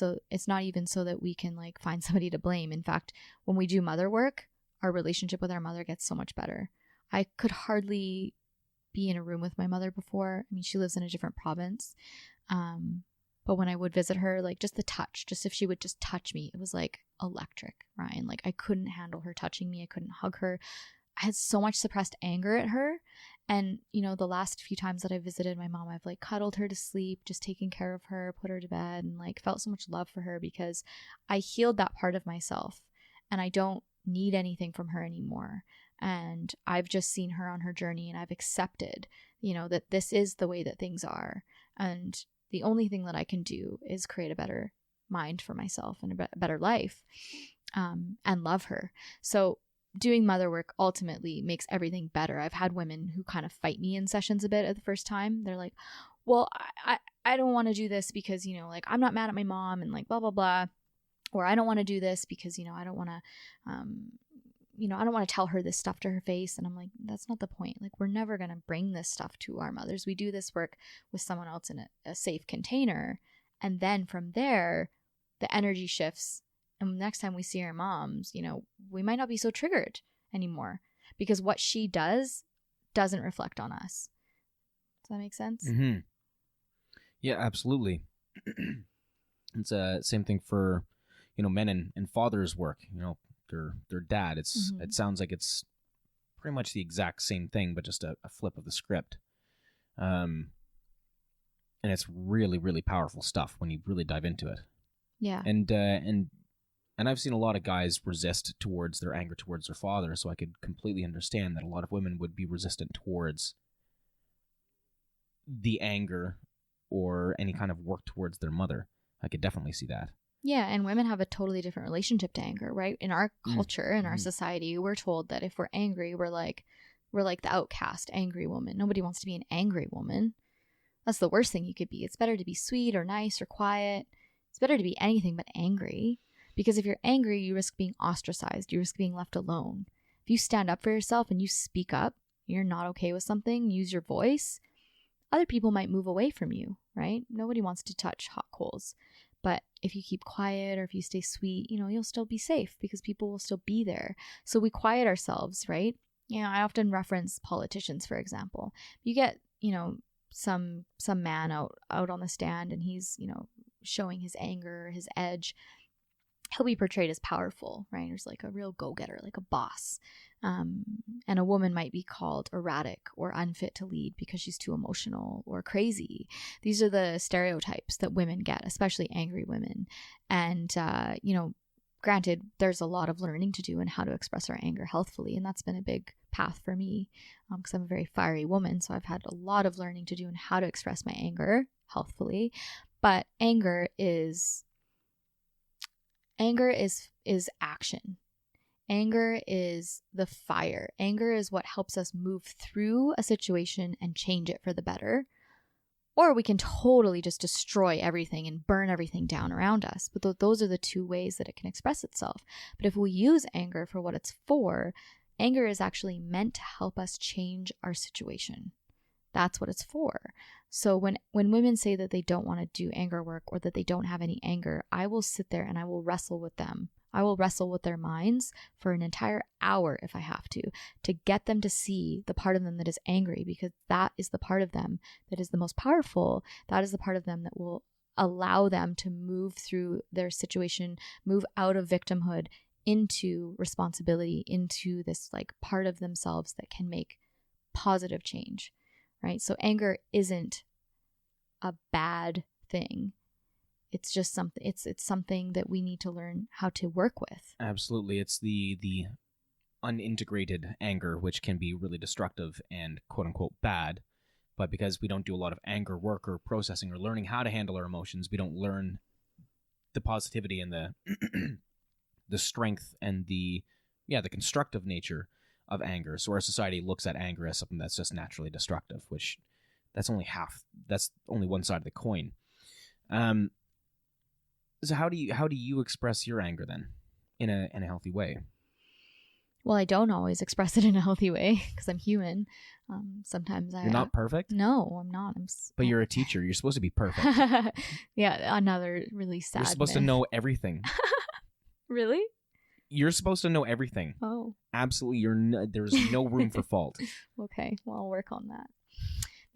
even so that we can like find somebody to blame. In fact, when we do mother work, our relationship with our mother gets so much better. I could hardly be in a room with my mother before. I mean, she lives in a different province. But when I would visit her, like just the touch, just if she would just touch me, it was like electric, Ryan. Like I couldn't handle her touching me. I couldn't hug her. I had so much suppressed anger at her. And, you know, the last few times that I visited my mom, I've like cuddled her to sleep, just taken care of her, put her to bed, and like felt so much love for her because I healed that part of myself and I don't need anything from her anymore. And I've just seen her on her journey and I've accepted, you know, that this is the way that things are. And the only thing that I can do is create a better mind for myself and a better life, and love her. So doing mother work ultimately makes everything better. I've had women who kind of fight me in sessions a bit at the first time. They're like, well, I don't want to do this because, you know, like I'm not mad at my mom and like blah, blah, blah. Or I don't want to do this because, you know, I don't want to, I don't want to tell her this stuff to her face. And I'm like, that's not the point. Like, we're never going to bring this stuff to our mothers. We do this work with someone else in a safe container. And then from there, the energy shifts. And next time we see our moms, you know, we might not be so triggered anymore because what she does doesn't reflect on us. Does that make sense? Mm-hmm. Yeah, absolutely. It's the same thing for, you know, men and fathers' work, you know, their dad. It sounds like it's pretty much the exact same thing, but just a flip of the script. And it's really, really powerful stuff when you really dive into it. Yeah. And I've seen a lot of guys resist towards their anger towards their father, so I could completely understand that a lot of women would be resistant towards the anger or any kind of work towards their mother. I could definitely see that. Yeah, and women have a totally different relationship to anger, right? In our culture, in our society, we're told that if we're angry, we're like the outcast, angry woman. Nobody wants to be an angry woman. That's the worst thing you could be. It's better to be sweet or nice or quiet. It's better to be anything but angry. Because if you're angry, you risk being ostracized. You risk being left alone. If you stand up for yourself and you speak up, you're not okay with something, use your voice, other people might move away from you, right? Nobody wants to touch hot coals. But if you keep quiet or if you stay sweet, you'll still be safe because people will still be there. So we quiet ourselves, right? I often reference politicians, for example. You get, some man out on the stand and he's, showing his anger, his edge. He'll be portrayed as powerful, right? As like a real go-getter, like a boss. And a woman might be called erratic or unfit to lead because she's too emotional or crazy. These are the stereotypes that women get, especially angry women. And, granted, there's a lot of learning to do in how to express our anger healthfully. And that's been a big path for me because I'm a very fiery woman. So I've had a lot of learning to do in how to express my anger healthfully. But anger is action. Anger is the fire. Anger is what helps us move through a situation and change it for the better. Or we can totally just destroy everything and burn everything down around us. But those are the two ways that it can express itself. But if we use anger for what it's for, anger is actually meant to help us change our situation. That's what it's for. So when women say that they don't want to do anger work or that they don't have any anger, I will sit there and I will wrestle with them. I will wrestle with their minds for an entire hour if I have to get them to see the part of them that is angry, because that is the part of them that is the most powerful. That is the part of them that will allow them to move through their situation, move out of victimhood into responsibility, into this like part of themselves that can make positive change, right? So anger isn't a bad thing. It's just something. It's something that we need to learn how to work with. Absolutely, it's the unintegrated anger, which can be really destructive and quote unquote bad. But because we don't do a lot of anger work or processing or learning how to handle our emotions, we don't learn the positivity and the the strength and the constructive nature of anger. So our society looks at anger as something that's just naturally destructive, which that's only one side of the coin. So how do you express your anger then in a healthy way? Well, I don't always express it in a healthy way because I'm human. Sometimes You're not perfect? No, I'm not. But you're a teacher. You're supposed to be perfect. Yeah, another really sad You're supposed myth. to know everything. Really? You're supposed to know everything. Oh. Absolutely. There's no room for fault. Okay, well, I'll work on that.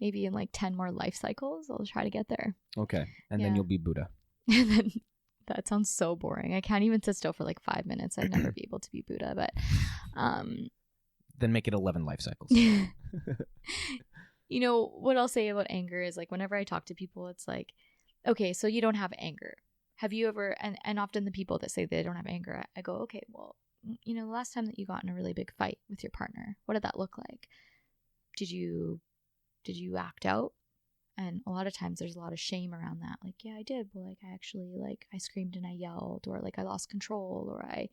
Maybe in like 10 more life cycles, I'll try to get there. Okay, and then you'll be Buddha. And then that sounds so boring. I can't even sit still for like 5 minutes. I'd never be able to be Buddha, but then make it 11 life cycles. What I'll say about anger is like whenever I talk to people, it's like, okay, so you don't have anger. Have you ever, and often the people that say they don't have anger, I go, okay, well, the last time that you got in a really big fight with your partner, what did that look like? Did you act out? And a lot of times there's a lot of shame around that. Like, yeah, I did. But like, I actually I screamed and I yelled, or like I lost control, or I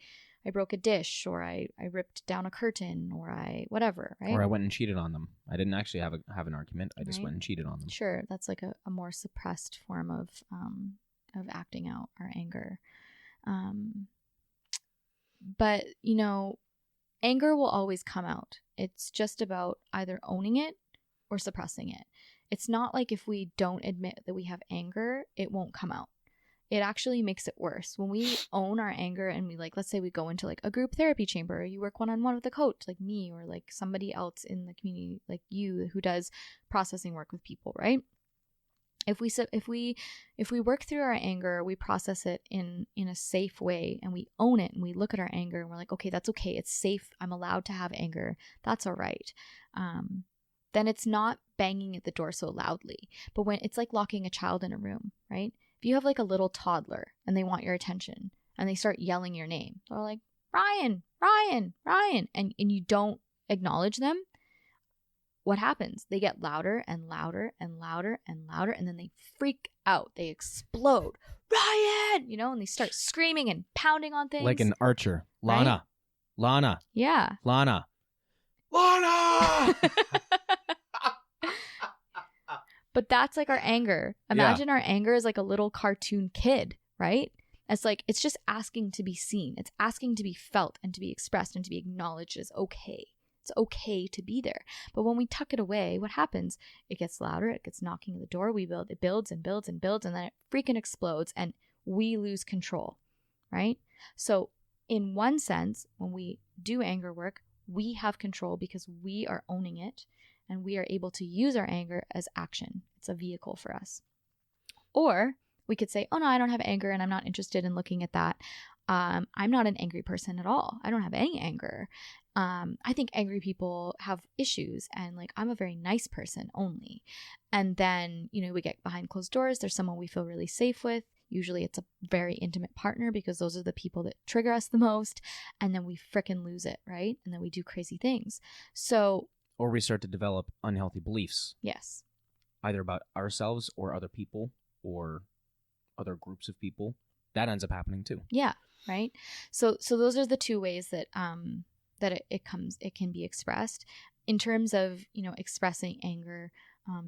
broke a dish, or I ripped down a curtain, or I whatever, right? Or I went and cheated on them. I didn't actually have an argument. I just went and cheated on them. Sure. That's like a more suppressed form of acting out our anger. But, anger will always come out. It's just about either owning it or suppressing it. It's not like if we don't admit that we have anger, it won't come out. It actually makes it worse. When we own our anger and we let's say we go into like a group therapy chamber, or you work one-on-one with a coach like me, or like somebody else in the community like you who does processing work with people, right? If we work through our anger, we process it in a safe way, and we own it, and we look at our anger and we're like, okay, that's okay. It's safe. I'm allowed to have anger. That's all right. Then it's not banging at the door so loudly. But when it's like locking a child in a room, right? If you have like a little toddler and they want your attention and they start yelling your name, they're like, Ryan, Ryan, Ryan, and you don't acknowledge them, what happens? They get louder and louder and louder and louder, and then they freak out. They explode. Ryan, and they start screaming and pounding on things. Like an archer. Lana. Right? Lana. Yeah. Lana. Lana! But that's like our anger. Imagine our anger is like a little cartoon kid, right? It's just asking to be seen. It's asking to be felt and to be expressed and to be acknowledged as okay. It's okay to be there. But when we tuck it away, what happens? It gets louder. It gets knocking at the door. It builds and builds and builds, and then it freaking explodes, and we lose control, right? So in one sense, when we do anger work, we have control because we are owning it, and we are able to use our anger as action. It's a vehicle for us. Or we could say, oh no, I don't have anger and I'm not interested in looking at that. I'm not an angry person at all. I don't have any anger. I think angry people have issues, and like I'm a very nice person only. And then, we get behind closed doors. There's someone we feel really safe with. Usually it's a very intimate partner because those are the people that trigger us the most. And then we frickin' lose it, right? And then we do crazy things. Or we start to develop unhealthy beliefs. Yes. Either about ourselves or other people or other groups of people. That ends up happening too. Yeah, right? So those are the two ways that it can be expressed. In terms of, expressing anger,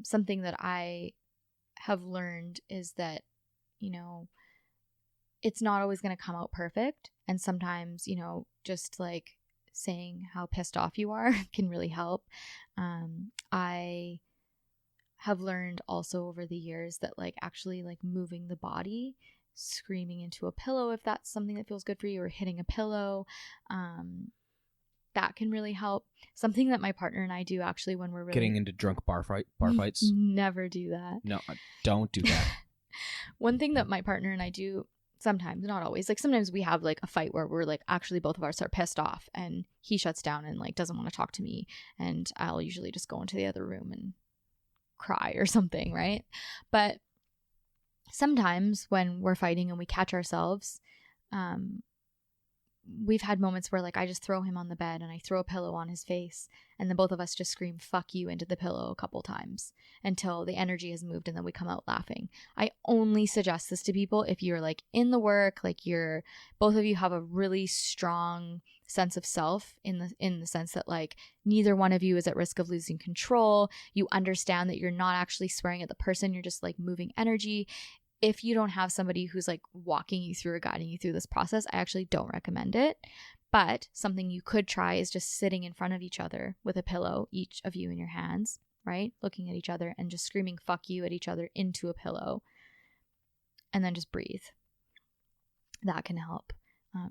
something that I have learned is that, it's not always going to come out perfect. And sometimes, just like saying how pissed off you are can really help. I have learned also over the years that like actually like moving the body, screaming into a pillow if that's something that feels good for you, or hitting a pillow, that can really help. Something that my partner and I do actually when we're really getting into drunk bar fights. Never do that. No, don't do that. One thing that my partner and I do sometimes, not always, like sometimes we have like a fight where we're like actually both of us are pissed off and he shuts down and like doesn't want to talk to me, and I'll usually just go into the other room and cry or something, right? But sometimes when we're fighting and we catch ourselves, we've had moments where like I just throw him on the bed and I throw a pillow on his face, and then both of us just scream fuck you into the pillow a couple times until the energy has moved, and then we come out laughing. I only suggest this to people if you're like in the work, like both of you have a really strong sense of self in the sense that like neither one of you is at risk of losing control. You understand that you're not actually swearing at the person, you're just like moving energy. If you don't have somebody who's like walking you through or guiding you through this process, I actually don't recommend it. But something you could try is just sitting in front of each other with a pillow, each of you in your hands, right? Looking at each other and just screaming fuck you at each other into a pillow. And then just breathe. That can help.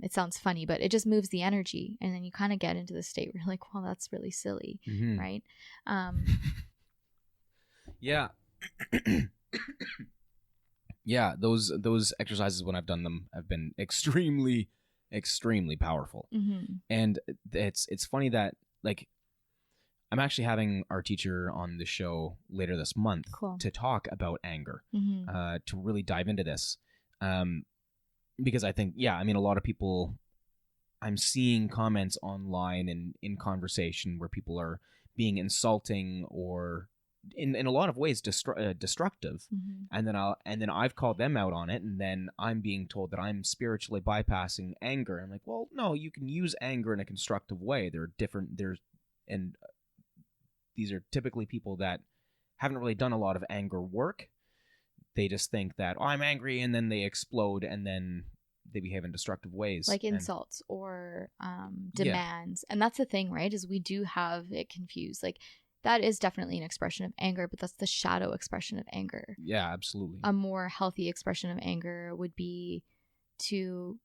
It sounds funny, but it just moves the energy. And then you kind of get into the state where you're like, well, that's really silly, right? Yeah. Yeah, those exercises, when I've done them, have been extremely, extremely powerful. Mm-hmm. And it's funny that, like, I'm actually having our teacher on the show later this month to talk about anger, to really dive into this. Because I think, a lot of people, I'm seeing comments online and in conversation where people are being insulting or in a lot of ways destructive, and then I've called them out on it, and then I'm being told that I'm spiritually bypassing anger. I'm like, well, no, you can use anger in a constructive way. These are typically people that haven't really done a lot of anger work. They just think that, oh, I'm angry, and then they explode, and then they behave in destructive ways, like insults or demands. And that's the thing, right? Is we do have it confused. Like, that is definitely an expression of anger, but that's the shadow expression of anger. Yeah, absolutely. A more healthy expression of anger would be to,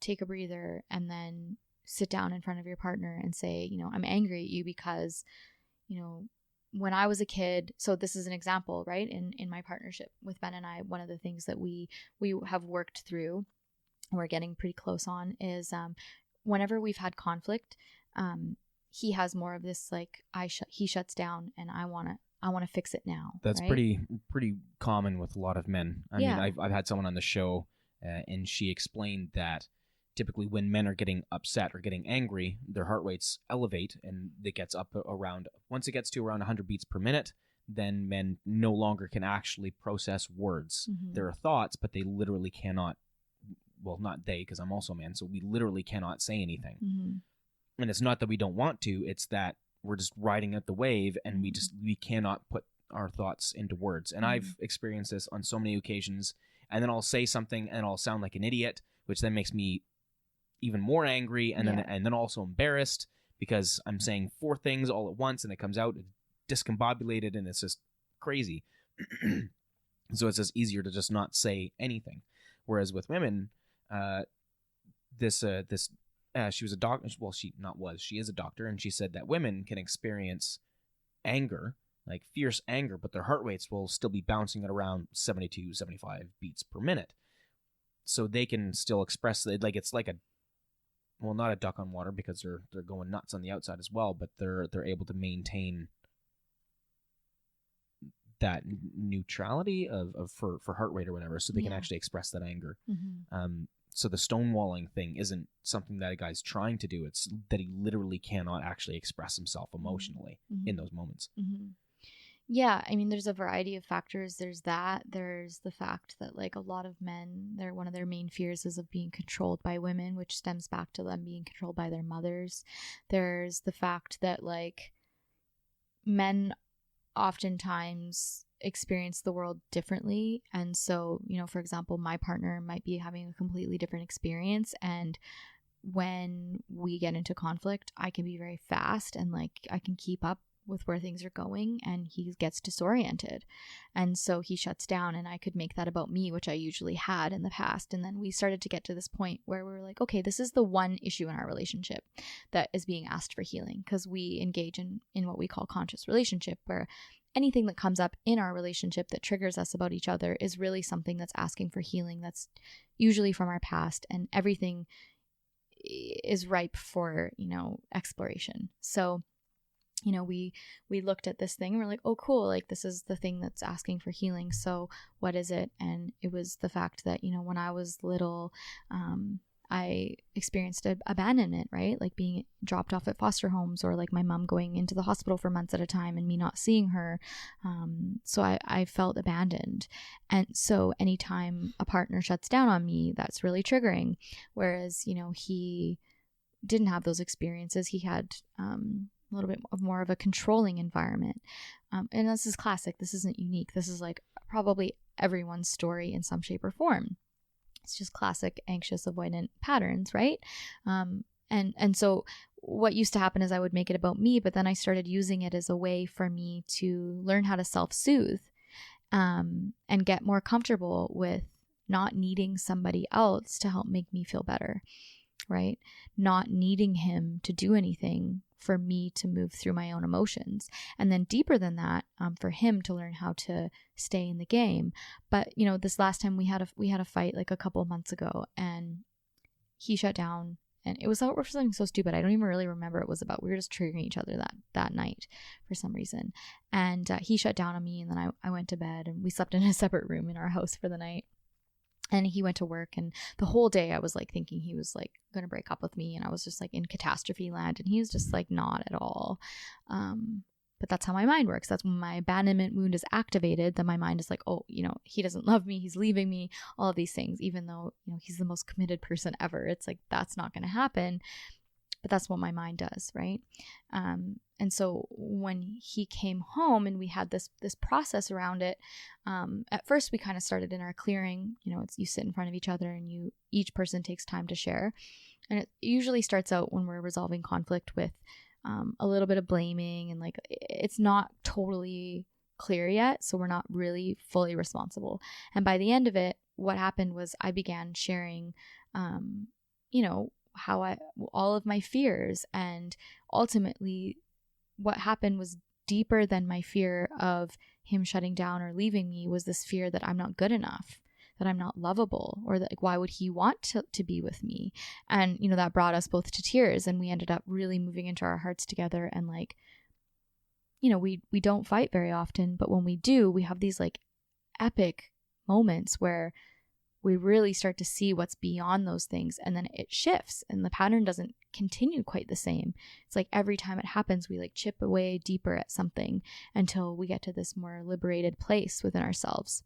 take a breather and then sit down in front of your partner and say, I'm angry at you because, when I was a kid, so this is an example, right? In my partnership with Ben and I, one of the things that we have worked through, we're getting pretty close on, is whenever we've had conflict, he has more of this like he shuts down and I want to fix it now. That's right? pretty common with a lot of men. I mean, I've had someone on the show and she explained that typically when men are getting upset or getting angry, their heart rates elevate, and it gets up around, once it gets to around 100 beats per minute, then men no longer can actually process words. There are thoughts, but they literally cannot, well, not they, because I'm also a man, so we literally cannot say anything. And it's not that we don't want to, it's that we're just riding out the wave, and we cannot put our thoughts into words. And I've experienced this on so many occasions, and then I'll say something and I'll sound like an idiot, which then makes me even more angry, and then also embarrassed, because I'm saying 4 things all at once, and it comes out discombobulated, and it's just crazy. So it's just easier to just not say anything. Whereas with women, she was a doctor. Well, she is a doctor, and she said that women can experience anger, like fierce anger, but their heart rates will still be bouncing at around 72, 75 beats per minute. So they can still express it. Like, it's like not a duck on water, because they're going nuts on the outside as well, but they're able to maintain that neutrality for heart rate or whatever, so they can actually express that anger. So the stonewalling thing isn't something that a guy's trying to do. It's that he literally cannot actually express himself emotionally in those moments. Yeah, I mean, there's a variety of factors. There's the fact that, like, a lot of men, one of their main fears is of being controlled by women, which stems back to them being controlled by their mothers. There's the fact that, like, men oftentimes experience the world differently, and so, you know, for example, my partner might be having a completely different experience, and when we get into conflict, I can be very fast, and, like, I can keep up with where things are going, and he gets disoriented, and so he shuts down, and I could make that about me, which I usually had in the past. And then we started to get to this point where we were like, okay, this is the one issue in our relationship that is being asked for healing, because we engage in what we call conscious relationship, where anything that comes up in our relationship that triggers us about each other is really something that's asking for healing, that's usually from our past, and everything is ripe for, you know, exploration. So, you know, we looked at this thing and we're like, oh, cool, like, this is the thing that's asking for healing. So what is it? And it was the fact that, you know, when I was little, I experienced abandonment, right? Like being dropped off at foster homes, or like my mom going into the hospital for months at a time and me not seeing her. So I felt abandoned. And so anytime a partner shuts down on me, that's really triggering. Whereas, you know, he didn't have those experiences. He had a little bit more of a controlling environment. And this is classic. This isn't unique. This is like probably everyone's story in some shape or form. It's just classic anxious avoidant patterns, right? And so what used to happen is I would make it about me, but then I started using it as a way for me to learn how to self-soothe, and get more comfortable with not needing somebody else to help make me feel better, right? Not needing him to do anything for me to move through my own emotions. And then deeper than that, for him to learn how to stay in the game. But, you know, this last time we had a fight like a couple of months ago, and he shut down, and it was over something so stupid. I don't even really remember what it was about. We were just triggering each other that night for some reason. And he shut down on me, and then I went to bed, and we slept in a separate room in our house for the night. And he went to work, and the whole day I was like thinking he was like going to break up with me, and I was just like in catastrophe land, and he was just like not at all. But that's how my mind works. That's when my abandonment wound is activated, then my mind is like, oh, you know, he doesn't love me, he's leaving me, all of these things, even though, you know, he's the most committed person ever. It's like, that's not going to happen. But that's what my mind does, right? And so when he came home and we had this process around it, at first we kind of started in our clearing. You know, it's you sit in front of each other and each person takes time to share. And it usually starts out when we're resolving conflict with a little bit of blaming, and like it's not totally clear yet, so we're not really fully responsible. And by the end of it, what happened was I began sharing, you know, all of my fears, and ultimately what happened was deeper than my fear of him shutting down or leaving me, was this fear that I'm not good enough, that I'm not lovable, or that, like, why would he want to be with me? And, you know, that brought us both to tears, and we ended up really moving into our hearts together. And like, you know, we don't fight very often, but when we do, we have these like epic moments where we really start to see what's beyond those things, and then it shifts and the pattern doesn't continued quite the same. It's like every time it happens, we like chip away deeper at something until we get to this more liberated place within ourselves.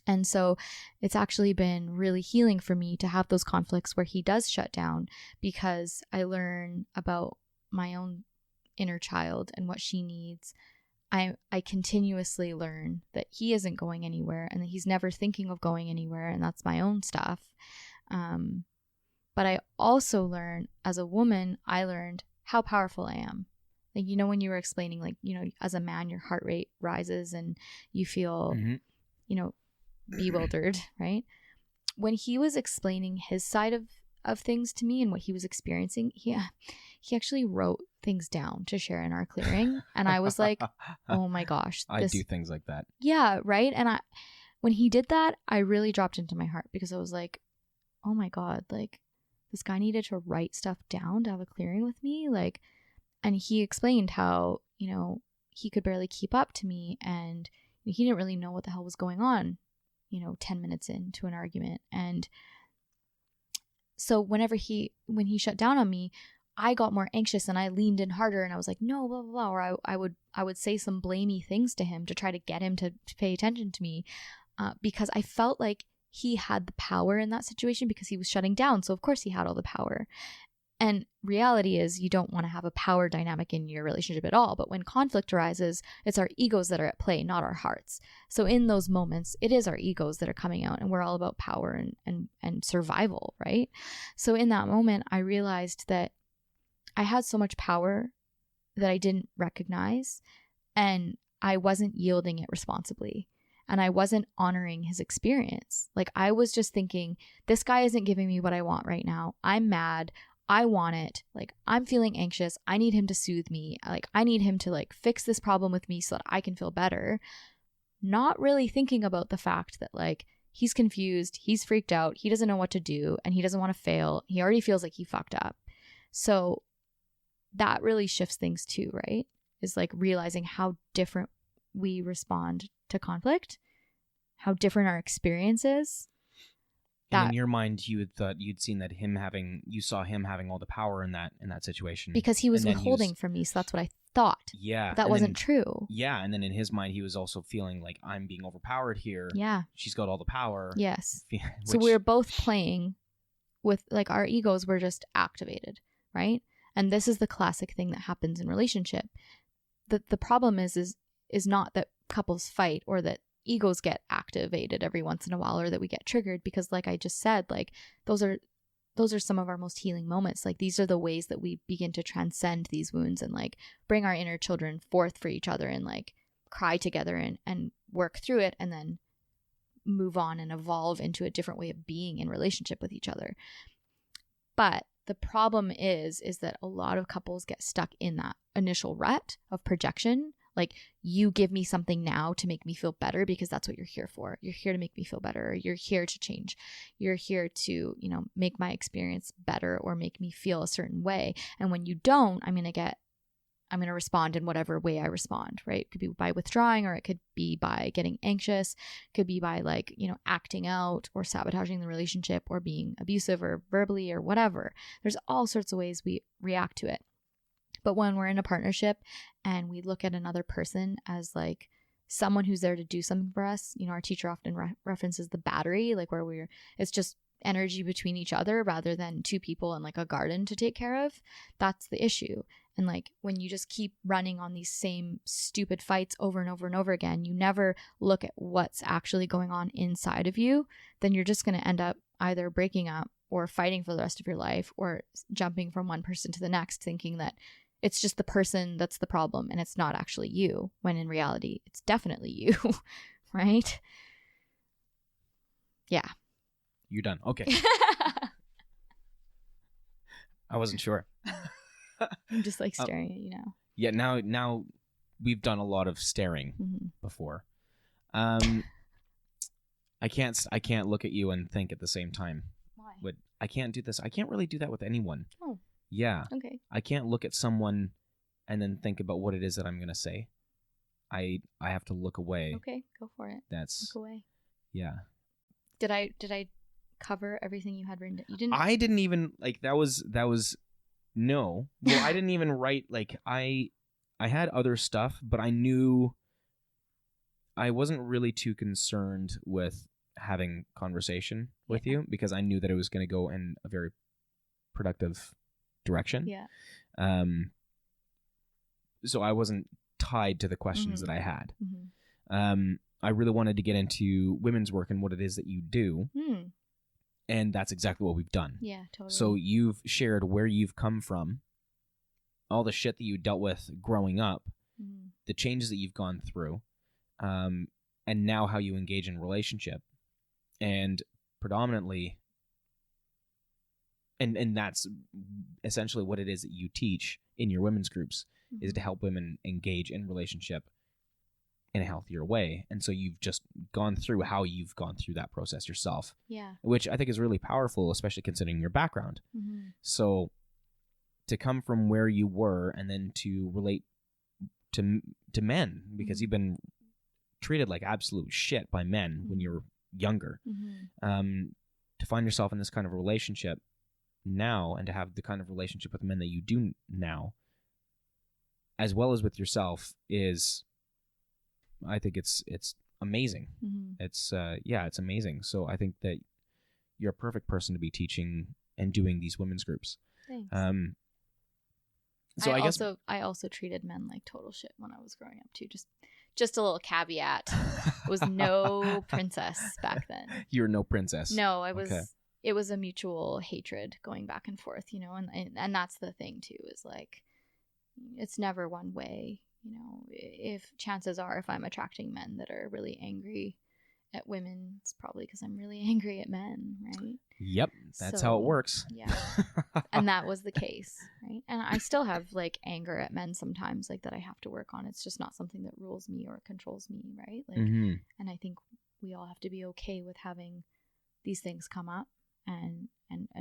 And so it's actually been really healing for me to have those conflicts where he does shut down, because I learn about my own inner child and what she needs. I continuously learn that he isn't going anywhere and that he's never thinking of going anywhere, and that's my own stuff. But I also learn, as a woman, I learned how powerful I am. Like, you know, when you were explaining, like, you know, as a man, your heart rate rises and you feel, you know, bewildered, right? When he was explaining his side of things to me and what he was experiencing, he actually wrote things down to share in our clearing. And I was like, oh my gosh. I do things like that. Yeah, right? And when he did that, I really dropped into my heart, because I was like, oh my God, like, this guy needed to write stuff down to have a clearing with me. Like, and he explained how, you know, he could barely keep up to me, and he didn't really know what the hell was going on, you know, 10 minutes into an argument. And so when he shut down on me, I got more anxious and I leaned in harder, and I was like, no, blah, blah, blah. Or I would say some blamey things to him to try to get him to pay attention to me, because I felt like he had the power in that situation because he was shutting down. So of course he had all the power. And reality is, you don't want to have a power dynamic in your relationship at all. But when conflict arises, it's our egos that are at play, not our hearts. So in those moments, it is our egos that are coming out, and we're all about power and survival, right? So in that moment, I realized that I had so much power that I didn't recognize, and I wasn't yielding it responsibly. And I wasn't honoring his experience. Like, I was just thinking, this guy isn't giving me what I want right now. I'm mad. I want it. Like, I'm feeling anxious. I need him to soothe me. Like, I need him to like fix this problem with me so that I can feel better. Not really thinking about the fact that like he's confused, he's freaked out, he doesn't know what to do, and he doesn't want to fail. He already feels like he fucked up. So that really shifts things too, right? Is like realizing how different we respond to conflict, how different our experience is. And in your mind, you had thought you'd seen that you saw him having all the power in that situation. Because he was withholding from me, so that's what I thought. Yeah. But that wasn't true. Yeah, and then in his mind, he was also feeling like, I'm being overpowered here. Yeah. She's got all the power. Yes. So we were both playing with, like, our egos were just activated, right? And this is the classic thing that happens in relationship. The problem is not that couples fight or that egos get activated every once in a while or that we get triggered, because like I just said, like those are some of our most healing moments. Like, these are the ways that we begin to transcend these wounds and like bring our inner children forth for each other and like cry together and work through it, and then move on and evolve into a different way of being in relationship with each other. But the problem is that a lot of couples get stuck in that initial rut of projection. Like, you give me something now to make me feel better because that's what you're here for. You're here to make me feel better. You're here to change. You're here to, you know, make my experience better or make me feel a certain way. And when you don't, I'm going to respond in whatever way I respond, right? It could be by withdrawing, or it could be by getting anxious. It could be by like, you know, acting out or sabotaging the relationship or being abusive or verbally or whatever. There's all sorts of ways we react to it. But when we're in a partnership and we look at another person as like someone who's there to do something for us, you know, our teacher often references the battery, like where it's just energy between each other rather than two people in like a garden to take care of. That's the issue. And like, when you just keep running on these same stupid fights over and over and over again, you never look at what's actually going on inside of you, then you're just going to end up either breaking up or fighting for the rest of your life, or jumping from one person to the next thinking that it's just the person that's the problem and it's not actually you, when in reality, it's definitely you, right? Yeah. You're done. Okay. I wasn't sure. I'm just like staring at you now. Yeah, now we've done a lot of staring before. I can't look at you and think at the same time. Why? I can't do this. I can't really do that with anyone. Oh. Yeah. Okay. I can't look at someone and then think about what it is that I'm going to say. I have to look away. Okay, go for it. Look away. Yeah. Did I cover everything you had written? You didn't. I didn't even, like, that was No. Well, I didn't even write, like, I had other stuff, but I knew I wasn't really too concerned with having conversation with you because I knew that it was going to go in a very productive direction. Yeah. So I wasn't tied to the questions that I had. Mm-hmm. I really wanted to get into women's work and what it is that you do. Mm. And that's exactly what we've done. Yeah, totally. So you've shared where you've come from, all the shit that you dealt with growing up, the changes that you've gone through, and now how you engage in relationship. And predominantly, and that's essentially what it is that you teach in your women's groups, is to help women engage in relationship in a healthier way. And so you've just gone through how you've gone through that process yourself. Yeah. Which I think is really powerful, especially considering your background. So to come from where you were and then to relate to men, because you've been treated like absolute shit by men when you were younger, to find yourself in this kind of relationship now and to have the kind of relationship with men that you do now, as well as with yourself, is, I think it's amazing. It's it's amazing. So I think that you're a perfect person to be teaching and doing these women's groups. Thanks. So I also treated men like total shit when I was growing up too. Just a little caveat. Was no princess back then. You were no princess. No, I was. Okay. It was a mutual hatred going back and forth, and that's the thing too, is like, it's never one way. If chances are, if I'm attracting men that are really angry at women, it's probably because I'm really angry at men, right? Yep, that's how it works. Yeah, and that was the case, right? And I still have like anger at men sometimes, like that I have to work on. It's just not something that rules me or controls me, right? Like, and I think we all have to be okay with having these things come up and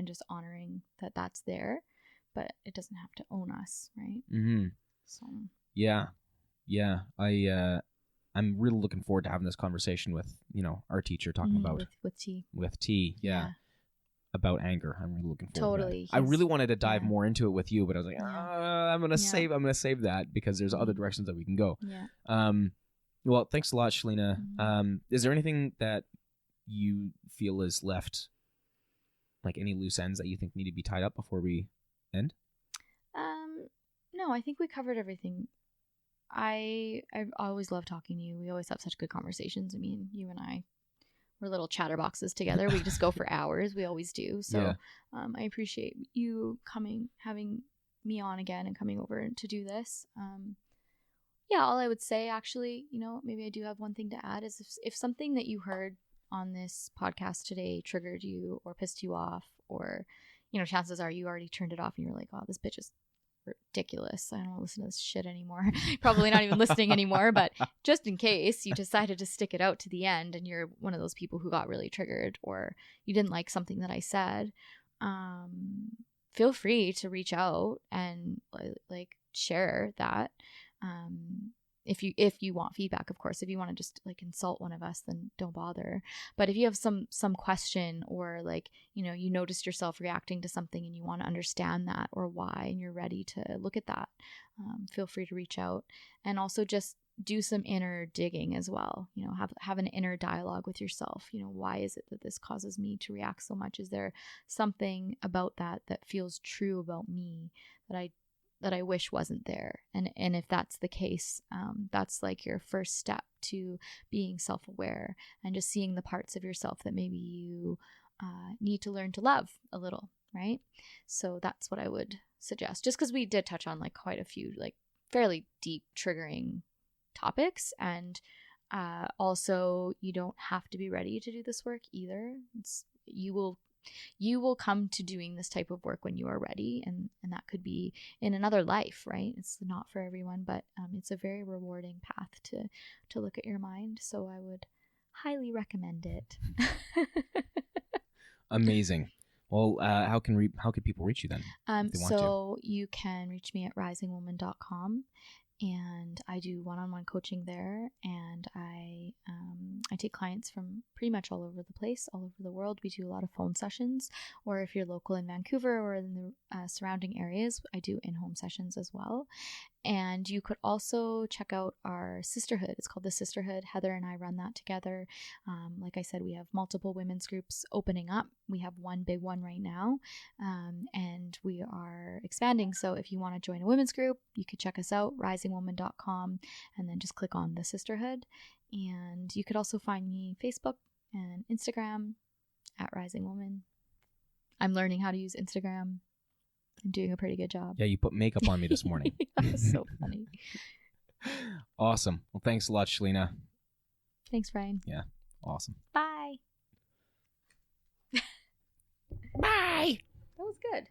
just honoring that that's there, but it doesn't have to own us, right? So. Yeah. I'm really looking forward to having this conversation with, our teacher talking about with T. Yeah. About anger. I'm really looking forward to that. I really wanted to dive more into it with you, but I was like, I'm going to save that because there's other directions that we can go. Yeah. Well, thanks a lot, Sheleana. Is there anything that you feel is left, like any loose ends that you think need to be tied up before we end? No, I think we covered everything. I always love talking to you. We always have such good conversations. I mean, you and I, we're little chatterboxes together. We just go for hours. We always do. So I appreciate you having me on again and coming over to do this. All I would say, actually, maybe I do have one thing to add, is if something that you heard on this podcast today triggered you or pissed you off, or, chances are you already turned it off and you're like, oh, this bitch is ridiculous. I don't want to listen to this shit anymore. Probably not even listening anymore, but just in case you decided to stick it out to the end and you're one of those people who got really triggered, or you didn't like something that I said, feel free to reach out and like share that. If you want feedback, of course. If you want to just like insult one of us, then don't bother. But if you have some question, or like, you noticed yourself reacting to something and you want to understand that or why, and you're ready to look at that, feel free to reach out. And also just do some inner digging as well. Have an inner dialogue with yourself. Why is it that this causes me to react so much? Is there something about that feels true about me that I wish wasn't there? And if that's the case, that's like your first step to being self-aware and just seeing the parts of yourself that maybe you need to learn to love a little, right? So that's what I would suggest, just because we did touch on like quite a few like fairly deep triggering topics. And also, you don't have to be ready to do this work either. You will come to doing this type of work when you are ready, and that could be in another life, right? It's not for everyone, but it's a very rewarding path to look at your mind. So I would highly recommend it. Amazing. Well, how could people reach you then? So you can reach me at risingwoman.com, and I do one-on-one coaching there, and I take clients from pretty much all over the place, all over the world. We do a lot of phone sessions, or if you're local in Vancouver or in the surrounding areas, I do in-home sessions as well. And you could also check out our sisterhood. It's called the Sisterhood. Heather and I run that together. Like I said, we have multiple women's groups opening up. We have one big one right now, and we are expanding. So if you want to join a women's group, you could check us out, risingwoman.com, and then just click on the Sisterhood. And you could also find me Facebook and Instagram at Rising Woman. I'm learning how to use Instagram. I'm doing a pretty good job. Yeah, you put makeup on me this morning. That was so funny. Awesome. Well, thanks a lot, Sheleana. Thanks, Ryan. Yeah, awesome. Bye. Bye. That was good.